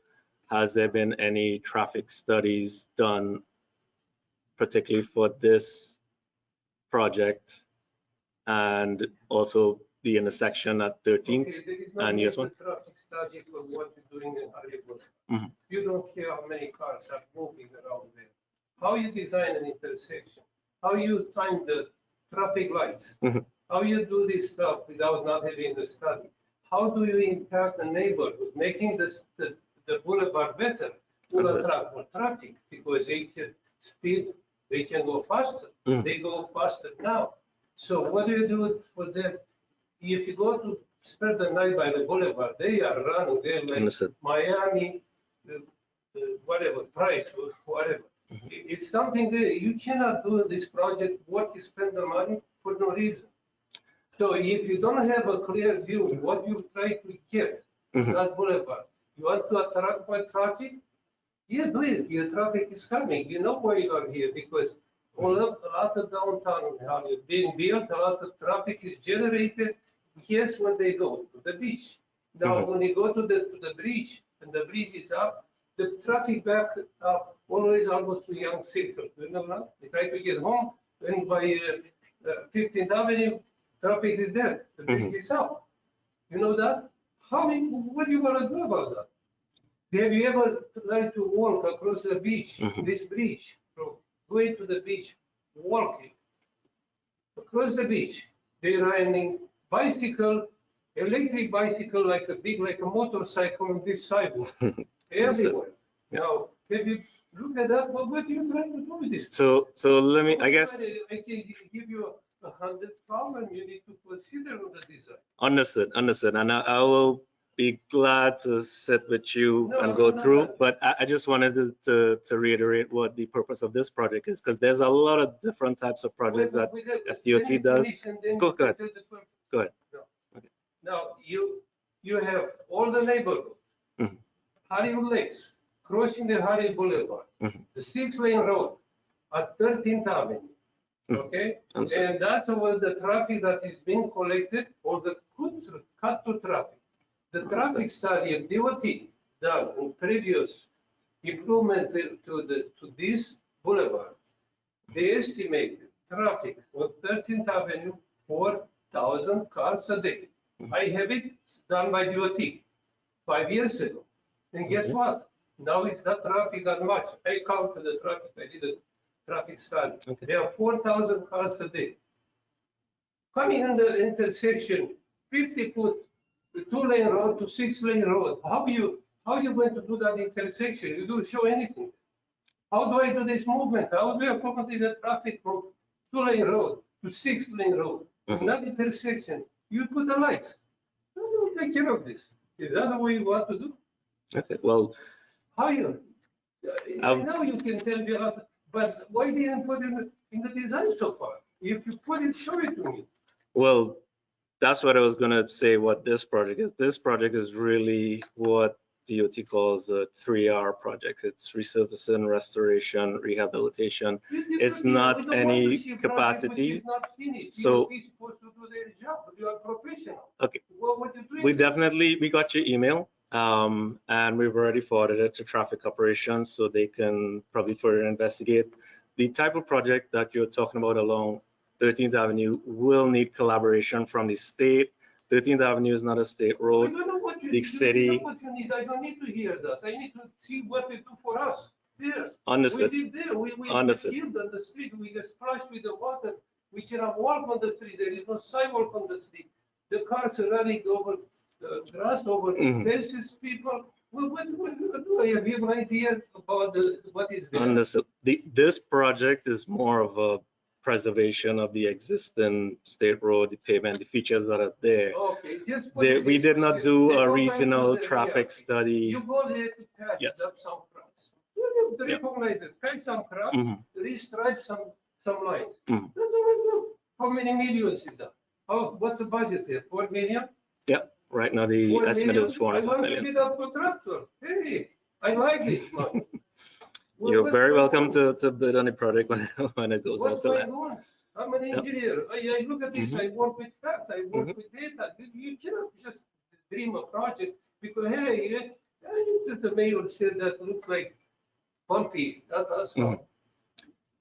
Has there been any traffic studies done particularly for this project and also the intersection at 13th? Okay, there is no And need yes, to one? traffic study for what you're doing in Hollywood. Mhm. You don't care how many cars are moving around there. How you design an intersection, how you time the traffic lights, Mhm. how you do this stuff without not having the study. How do you impact the neighborhood, making the boulevard better? Will Okay. attract more traffic because they can speed, they can go faster. Mhm. They go faster now. So what do you do for them? If you go to spend the night by the boulevard, they are running there like Understood. Miami, whatever, price, whatever. It's something that you cannot do this project, what you spend the money for no reason. So if you don't have a clear view, what you try to get Mhm. that boulevard, you want to attract more traffic? Yeah, do it. Your traffic is coming. You know why you are here because a lot of downtown Hollywood being built, a lot of traffic is generated. Yes, when they go to the beach. Now, when they go to the bridge and the bridge is up, the traffic back up always almost to Young Circle. You know that? They try to get home and by 15th Avenue, traffic is there. The bridge is up. You know that? What are you going to do about that? Have you ever tried to walk across the beach, this bridge, from going to the beach, walking across the beach? They're riding bicycle, electric bicycle, like a motorcycle on this sidewalk, everywhere. Now, have you look at that? What are you trying to do with this? So let me, I guess, I can give you 100 problems you need to consider on the design. understood. And I will be glad to sit with you No, and go no, through, no. but I just wanted to reiterate what the purpose of this project is, because there's a lot of different types of projects that FDOT does. Go ahead. Go ahead. No. Okay. Now, you have all the neighborhood, Mhm. Hollywood Lakes, crossing the Hollywood Boulevard, Mhm. the 6-lane road at 13th Avenue, Mhm. okay? Understood. And that's where the traffic that is being collected or the cut to traffic. The traffic study of DOT done in previous improvement to this boulevard, they estimated traffic on 13th Avenue, 4,000 cars a day. I have it done by DOT 5 years ago. And guess what? Now it's not traffic that much. I counted the traffic, I did a traffic study. Okay. There are 4,000 cars a day. Coming in the intersection, 50-foot, 2-lane road to 6-lane road. How you going to do that intersection? You don't show anything. How do I do this movement? How do I accommodate the traffic from 2-lane road to 6-lane road? In that intersection, you put the lights. How do you take care of this? Is that the way you want to do? Okay, well, How you? I know you can tell me, but why didn't put it in the design so far? If you put it, show it to me. that's what I was gonna say, what this project is. This project is really what FDOT calls a 3R project. It's resurfacing, restoration, rehabilitation. It's not any capacity. So- We're supposed to do their job, but you are professional. Okay. What you doing? We got your email, and we've already forwarded it to traffic operations so they can probably further investigate. The type of project that you're talking about along 13th Avenue will need collaboration from the state. 13th Avenue is not a state I road. don't know what you, the you city- know what you need. I don't need to hear that. I need to see what they do for us. There. Understood. We did there. We get Understood. killed on the street. We get splashed with the water. We cannot walk on the street. There is no sidewalk on the street. The cars are running over grass, over Mhm. fences, people. What do I have an idea about what is there? Understood. This project is more of a preservation of the existing state road, the pavement, the features that are there. Okay, just. put it We this did way. not They do go a back to regional the traffic reality. study. You go there to patch Yes. up some cracks. You Yeah. recognize it, patch some cracks, Mhm. restripe some lines. Mhm. That's all I do. How many millions is that? What's the budget there? 4 million? Right now, the 4 estimate million? is 4.5 I want to million. be that contractor. Hey, I like this money. You're very welcome to bid on the project when it goes out What's to going land. on? I'm an Yep. engineer. I look at this, Mhm. I work with fact, I work Mhm. with data. You cannot just dream a project because, hey, the mayor said that looks like bumpy, that's all.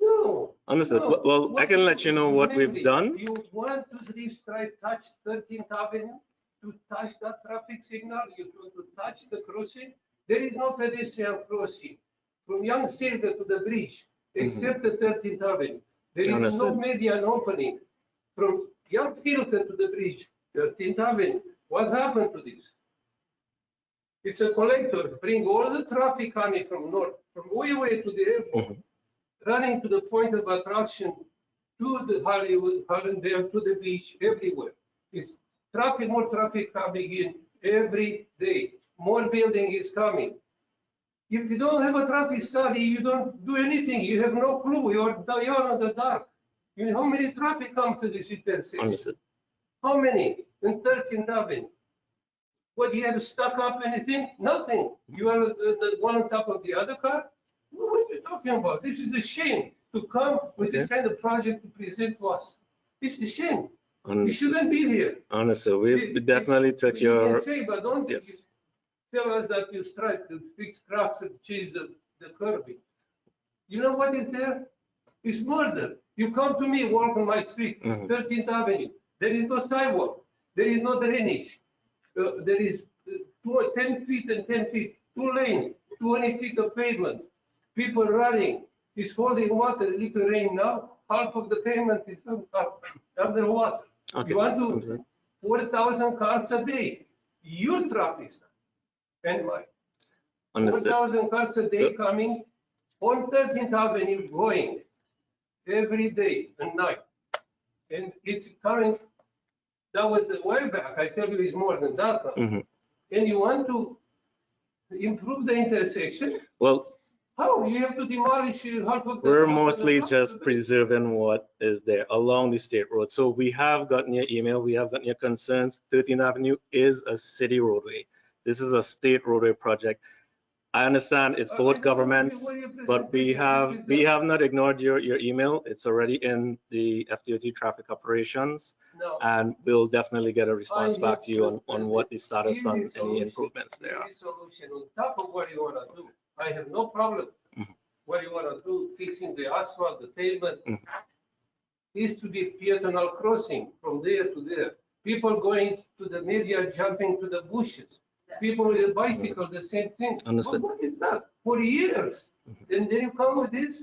No. Understood. no. Well, I What can you- let you know what we've maybe done. You want to restripe, touch 13th Avenue, to touch that traffic signal, you want to touch the crossing. There is no pedestrian crossing from Young Silver to the bridge, except the 13th Avenue. There is no Understood. median opening from Young Silver to the bridge, 13th Avenue. What happened to this? It's a collector, bring all the traffic coming from north, from way away to the airport, running to the point of attraction, to the Hollywood, Hollandale, to the beach, everywhere. It's traffic, more traffic coming in every day. More building is coming. If you don't have a traffic study, you don't do anything. You have no clue. You're in the dark. You know how many traffic come to this intersection? Understood. How many? In 13th Avenue. What, you have stuck up anything? Nothing. You are the one on top of the other car? What are you talking about? This is a shame to come with this kind of project to present to us. It's a shame. You Understood. shouldn't be here. Understood. We definitely took You your, can say, but don't yes. tell us that you strive to fix cracks and change the curbing. You know what is there? It's murder. You come to me, walk on my street, Mhm. 13th Avenue. There is no sidewalk. There is no drainage. There is 10 feet and 10 feet, 2 lanes, 20 feet of pavement. People running. It's holding water, a little rain now. Half of the pavement is underwater. Okay. You want to Understood. 4,000 cars a day. Your traffic stop and mine. Understood. 4,000 cars a day So- coming on 13th Avenue going every day and night. And it's coming, that was the way back. I tell you, it's more than that now. Mhm. And you want to improve the intersection? Well, How? You have to demolish half of the. we're half of the mostly house just today. preserving what is there along the state road. So we have gotten your email, we have gotten your concerns. 13th Avenue is a city roadway. This is a state roadway project. I understand it's I both don't know governments, what your but we presentation is. have not ignored your email. It's already in the FDOT traffic operations, No. and we'll definitely get a response I back need to you on the- what the status on easy any solution. improvements there are. Easy solution on top of what you want to do. I have no problem. Mhm. What you want to do, fixing the asphalt, the pavement, Mhm. is to be peatonal crossing from there to there. People going to the media, jumping to the bushes. People with a bicycle, the same thing. Understood. But what is that? For years. And then you come with this,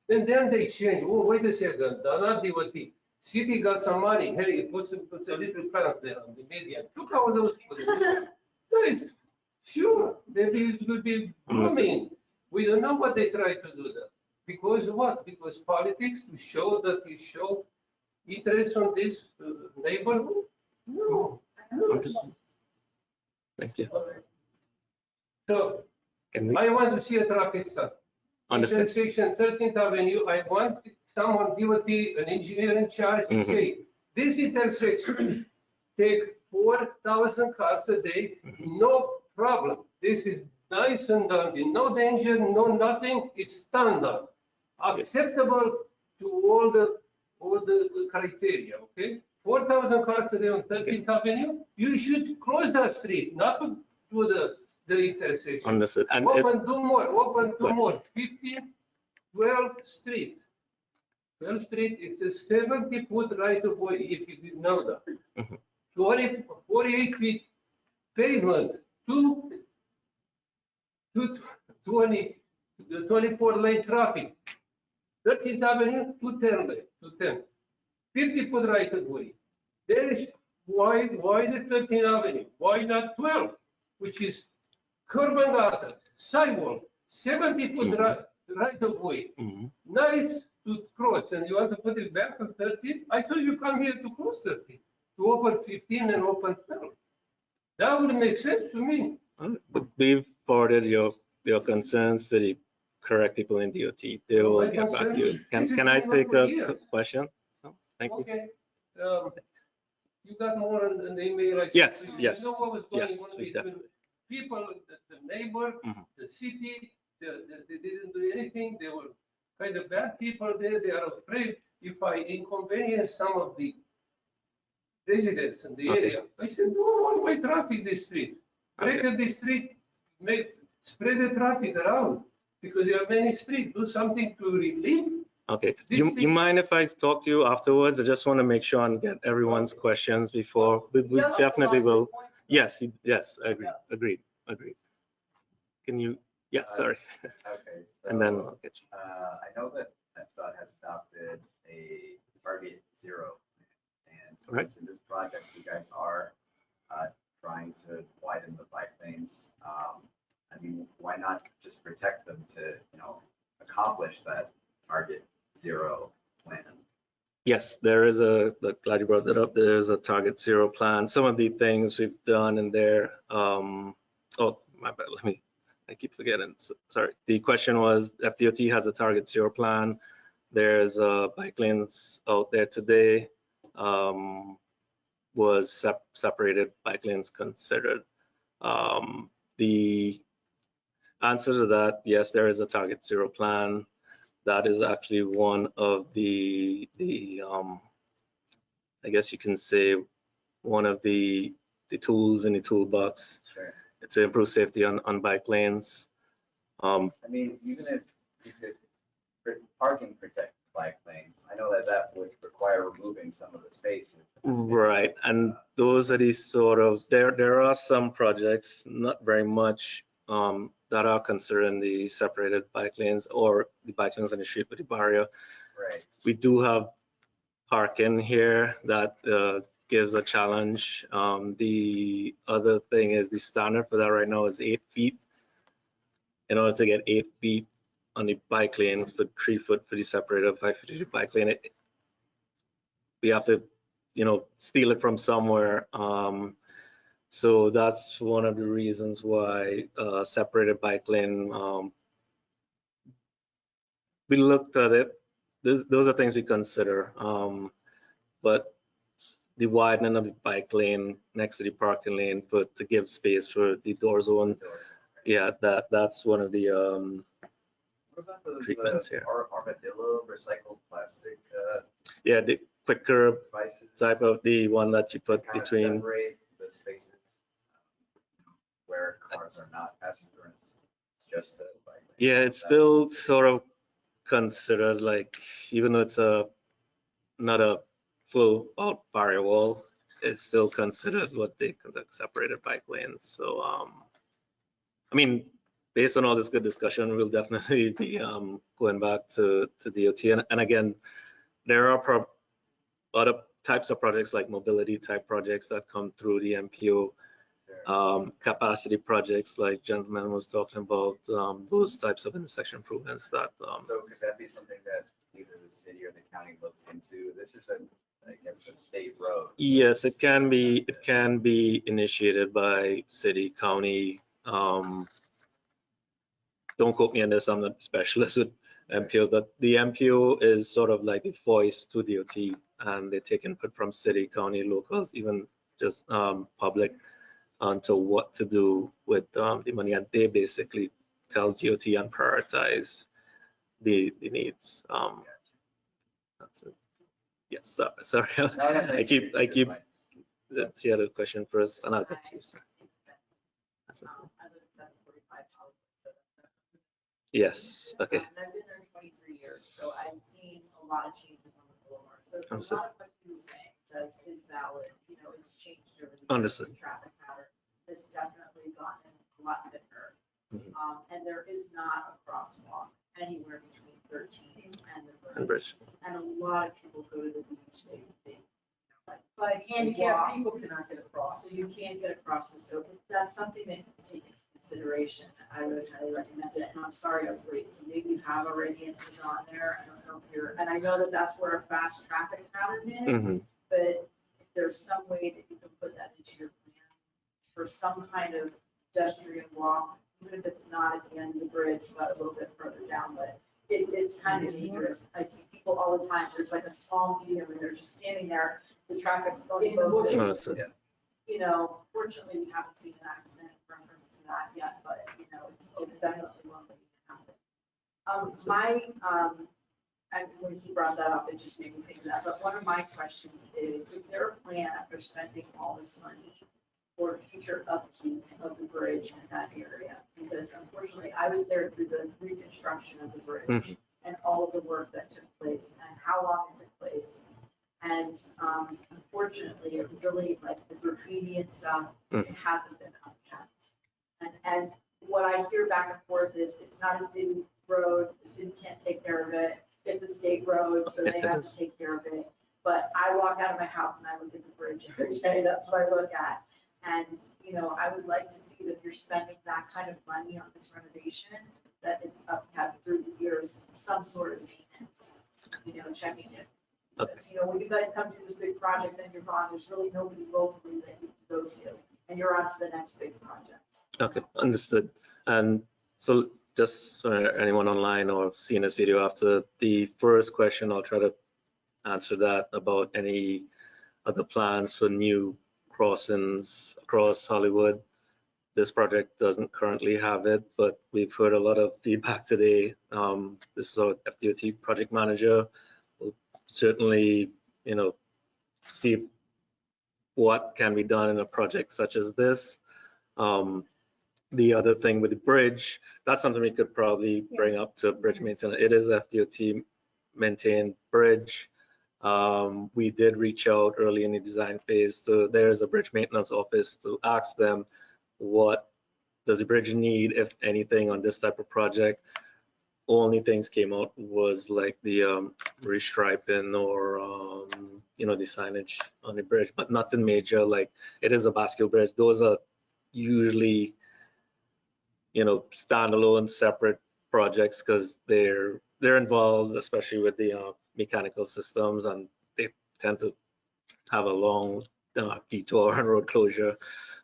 and then they change. Oh, wait a second, they're not DOT. City got some money. Hey, put a little plants there on the media. Look how those people do. That is, sure, maybe it could be blooming. We don't know what they try to do that. Because what? Because politics, to show that you show interest on this neighborhood? No. no. Understood. Thank you. So Can we I want to see a traffic stop. understand? Intersection 13th Avenue, I want someone, DOT, an engineer in charge to Mhm. say, this intersection take 4,000 cars a day, no problem. This is nice and dandy, no danger, no nothing, it's standard, acceptable to all the criteria, okay? 4,000 cars today on 13th Avenue, you should close that street, not to do the intersection. Understood. And Open two more, 15, 12th Street. 12th Streit, it's a 70-foot right of way, if you didn't know that. Mhm. 48 feet pavement, 24 lane traffic. 13th Avenue, 210 lane, 210. 50-foot right of way. There is, why the 13th Avenue? Why not 12, which is curb and gutter, sidewalk, 70-foot right of way. Mhm. Nice to cross, and you want to put it back on 13? I thought you come here to cross 13, to open 15 and open 12. That would make sense to me. We've forwarded your concerns to the correct people in DOT. They will My get back to concern- you. this is Can I going on take for a years. question? No, thank you. Okay. You got more in the email I sent Yes, to you. yes, You know what was going yes, on we between definitely. people, the neighbor, Mhm. the city, they didn't do anything. They were kind of bad people there. They are afraid if I inconvenience some of the residents in the Okay. area. I said, no one-way traffic this street. Break the street, spread the traffic around because there are many streets. Do something to relieve. Okay, This you thing- mind if I talk to you afterwards? I just want to make sure and get everyone's questions before, we definitely will. Yes, yes, I agree, agreed. Can you, yes, sorry, Okay, so. and then I'll get you. I know that FDOT has adopted a target zero. And Right. since in this project, you guys are trying to widen the bike lanes, I mean, why not just protect them to, accomplish that target zero plan? Yes, there is glad you brought that up. There is a target zero plan. Some of the things we've done in there, oh, my bad, I keep forgetting. Sorry. The question was, FDOT has a target zero plan. There's bike lanes out there today. Was separated bike lanes considered? The answer to that, yes, there is a target zero plan. That is actually one of the I guess you can say one of the tools in the toolbox Sure. to improve safety on bike lanes. I mean, even if you could parking protect bike lanes, I know that would require removing some of the spaces. Right, and those are these sort of, there are some projects, not very much, that are considering the separated bike lanes or the bike lanes on the street with the barrier. Right. We do have parking here that gives a challenge. The other thing is the standard for that right now is 8 feet. In order to get 8 feet on the bike lane, for 3 foot for the separated 5 feet bike lane, we have to, steal it from somewhere. So that's one of the reasons why separated bike lane. We looked at it. Those are things we consider. But the widening of the bike lane next to the parking lane to give space for the door zone, yeah, that's one of the What about those treatments here. armadillo recycled plastic Yeah, the quicker devices? type of the one that you to put kind of between. separate the spaces where cars are not passenger and it's just a bike lane. Yeah, it's still sort of considered like, even though it's not a full out barrier wall, it's still considered what they consider separated bike lanes. So, I mean, based on all this good discussion, we'll definitely be going back to DOT. And again, there are other types of projects like mobility type projects that come through the MPO. Capacity projects like gentleman was talking about, those types of intersection improvements that. So could that be something that either the city or the county looks into? This is I guess a state road. Yes, it can be initiated by city, county. Don't quote me on this, I'm not a specialist with MPO, but the MPO is sort of like a voice to DOT, and they take input from city, county, locals, even just public. onto what to do with the money, and they basically tell DOT and prioritize the needs. That's it. Yes, sorry. I keep the other question first, and I'll get to you, sir. That's it. Yes, okay. I've been there 23 years, so I've seen a lot of changes on the boulevard. So a Understood. lot of what he was saying is valid. You know, it's changed over the years. Understood. The traffic pattern has definitely gotten a lot thicker. Mhm. And there is not a crosswalk anywhere between 13 and the And bridge. bridge. And a lot of people go to the beach, they But handicapped walk. people cannot get across. So you can't get across this, so that's something that you can take into consideration. I would highly recommend it, and I'm sorry I was late, so maybe you have already and it's on there, I don't know if you're, and I know that that's where a fast traffic pattern is, Mhm. but if there's some way that you can put that into your plan for some kind of pedestrian walk, even if it's not at the end of the bridge, but a little bit further down, but it's kind of dangerous. I see people all the time, there's like a small medium, and they're just standing there, the traffic's going both ways. Understood. You know, fortunately, we haven't seen an accident in reference to that yet, but, you know, it's definitely one that can happen. And when he brought that up, it just made me think of that, but one of my questions is there a plan after spending all this money for future upkeep of the bridge in that area? Because unfortunately, I was there through the reconstruction of the bridge Mhm. and all of the work that took place and how long it took place. And unfortunately, it really, like the graffiti and stuff, it hasn't been upkept. And what I hear back and forth is it's not a city road, the city can't take care of it. It's a state road, so they have to take care of it. But I walk out of my house and I look at the bridge every day, that's what I look at. And, you know, I would like to see that if you're spending that kind of money on this renovation, that it's upkept through the years, some sort of maintenance, you know, checking it. Because, you know, when you guys come to this big project, then you're gone, there's really nobody locally that you can go to, and you're on to the next big project. Okay, understood. And so just so anyone online or seeing this video after the first question, I'll try to answer that about any other plans for new crossings across Hollywood. This project doesn't currently have it, but we've heard a lot of feedback today. This is our FDOT project manager. We'll certainly, you know, see what can be done in a project such as this. The other thing with the bridge, that's something we could probably bring up to bridge maintenance. It is FDOT maintained bridge. We did reach out early in the design phase to, there's a bridge maintenance office, to ask them what does the bridge need, if anything, on this type of project. Only things came out was like the restriping or you know, the signage on the bridge, but nothing major. Like, it is a bascule bridge. Those are usually, you know, standalone separate projects because they're involved, especially with the mechanical systems, and they tend to have a long detour and road closure.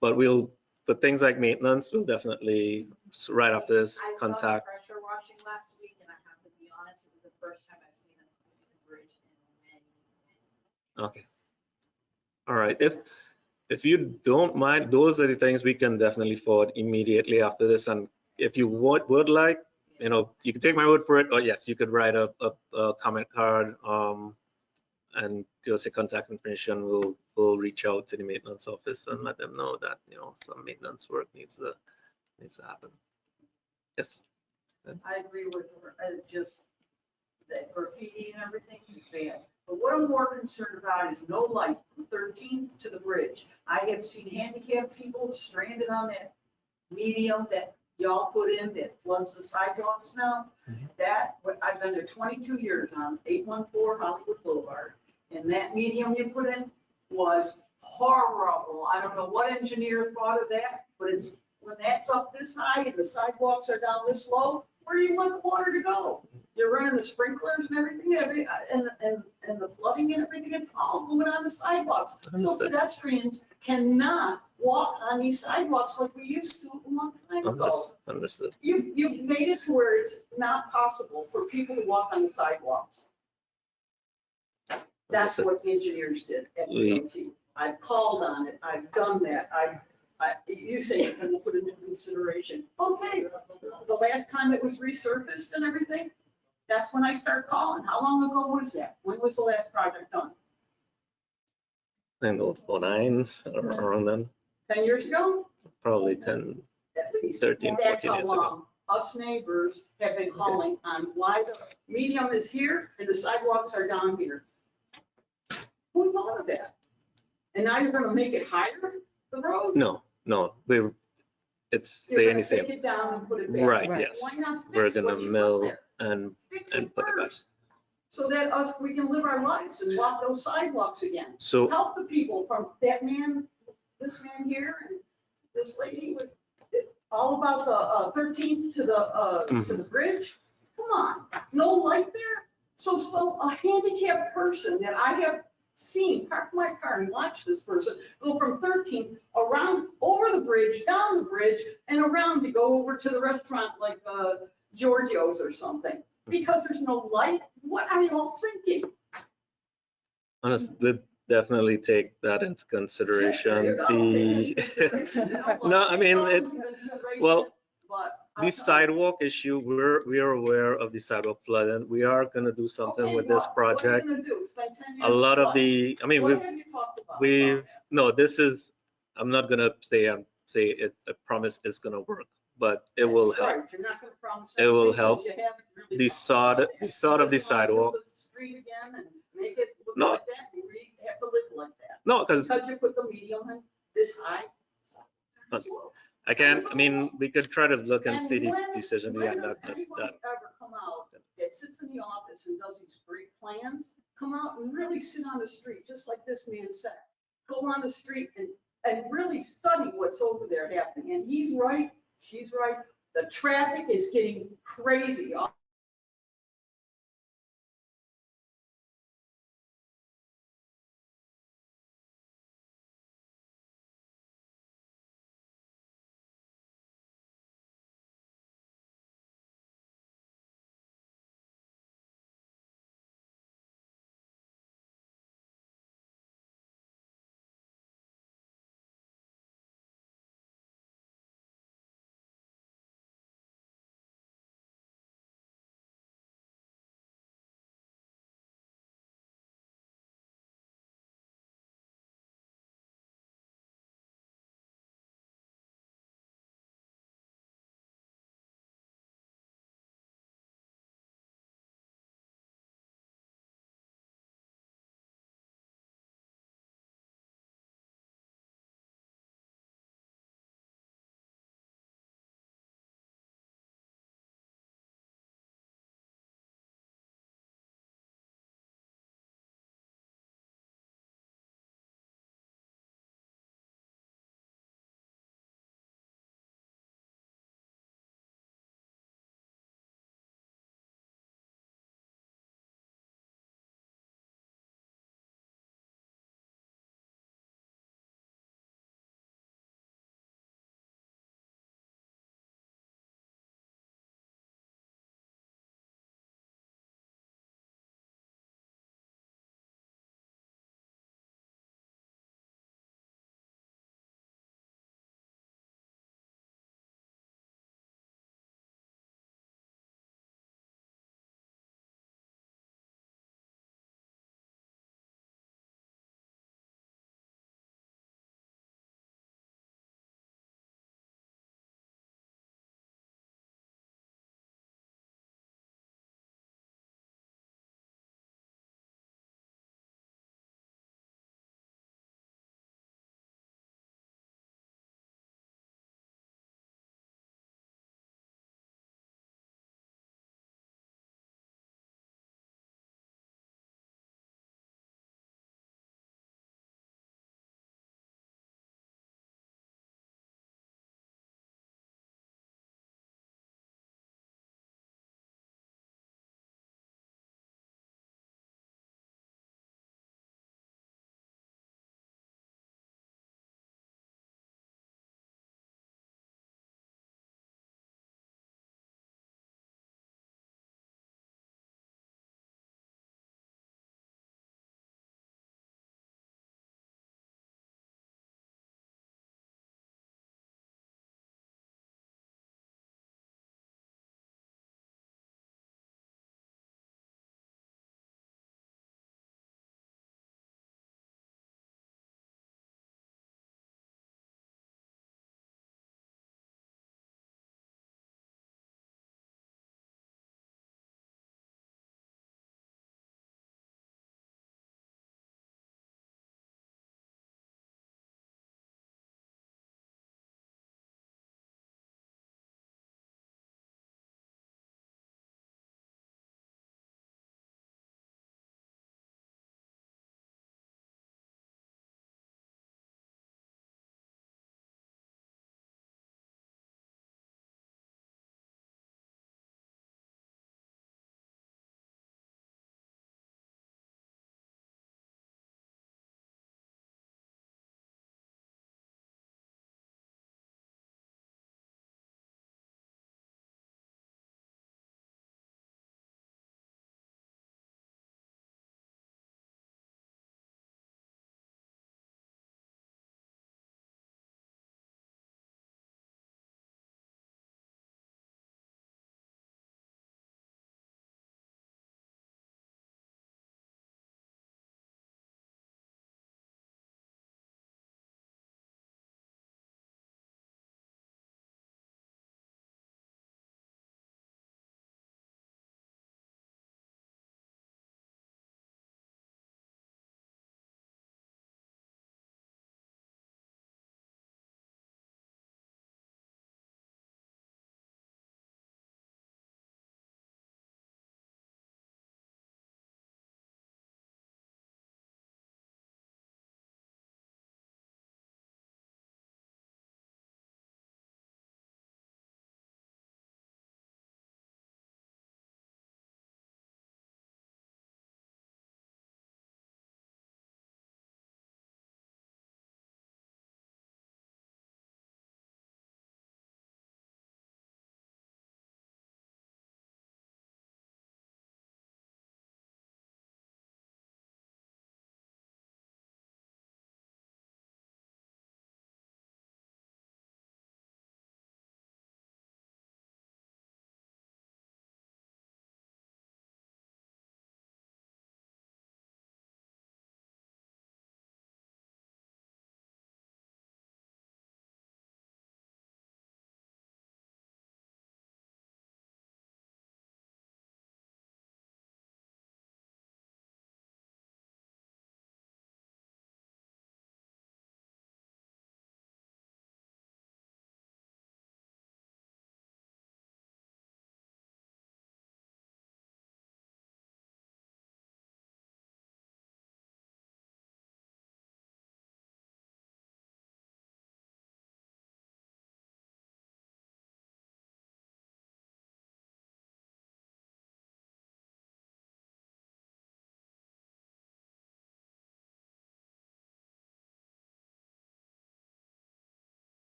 But we'll, for things like maintenance, we'll definitely, right after this, I saw the contact. pressure washing last week, and I have to be honest, it was the first time I've seen them clean the bridge in many. Okay. All right. If you don't mind, those are the things we can definitely forward immediately after this. And if you would like, you know, you can take my word for it, or yes, you could write a comment card and give us your contact information. We'll reach out to the maintenance office and let them know that, you know, some maintenance work needs to happen. Yes. I agree with her, just that graffiti and everything is bad. But what I'm more concerned about is no light from 13th to the bridge. I have seen handicapped people stranded on that medium that y'all put in that floods the sidewalks now. That, I've been there 22 years on 814 Hollywood Boulevard. And that medium you put in was horrible. I don't know what engineer thought of that, but it's, when that's up this high and the sidewalks are down this low, where do you want the water to go? You're running the sprinklers and everything, and the flooding and everything, it's all going on the sidewalks. So Understood. pedestrians cannot walk on these sidewalks like we used to a long time ago. Understood. You've made it to where it's not possible for people to walk on the sidewalks. That's Understood. what the engineers did at DOT. I've called on it, I've done that, You say we'll put it into consideration. Okay, the last time it was resurfaced and everything, that's when I started calling. How long ago was that? When was the last project done? And 09 around then, 10 years ago? probably 10. At least. 13, That's 14 how years ago. long us neighbors have been calling on why the medium is here and the sidewalks are down here. Who thought of that? And now you're gonna make it higher, the road? No, it's You're staying gonna the same. take it down and put it back. Right, Right. yes. Why not We're fix gonna what you put mill there? and Fix and it put it back. first. So that we can live our lives and walk those sidewalks again. So Help the people from that man, this man here, and this lady with, all about the 13th to the bridge. Come on, no light there? So a handicapped person that I have seen park my car and watch this person go from 13th around, over the bridge, down the bridge, and around to go over to the restaurant like Giorgio's or something, because there's no light. What are you all thinking? honestly, we'll definitely take that into consideration. No, I mean, well, the sidewalk issue, we are aware of the sidewalk flooding. We are gonna do something with this project. A lot of the, I mean, no, this is, I'm not gonna say it's a promise it's gonna work, but it will help. It will help. The sod of the sidewalk. No. Have to live like that. No, because Because you put the medium in this high. I can't, I mean, we could try to look and see the when- decision When behind does that. anybody ever come out that sits in the office and does these great plans, come out and really sit on the street, just like this man said? Go on the street and really study what's over there happening. And he's right, she's right. The traffic is getting crazy all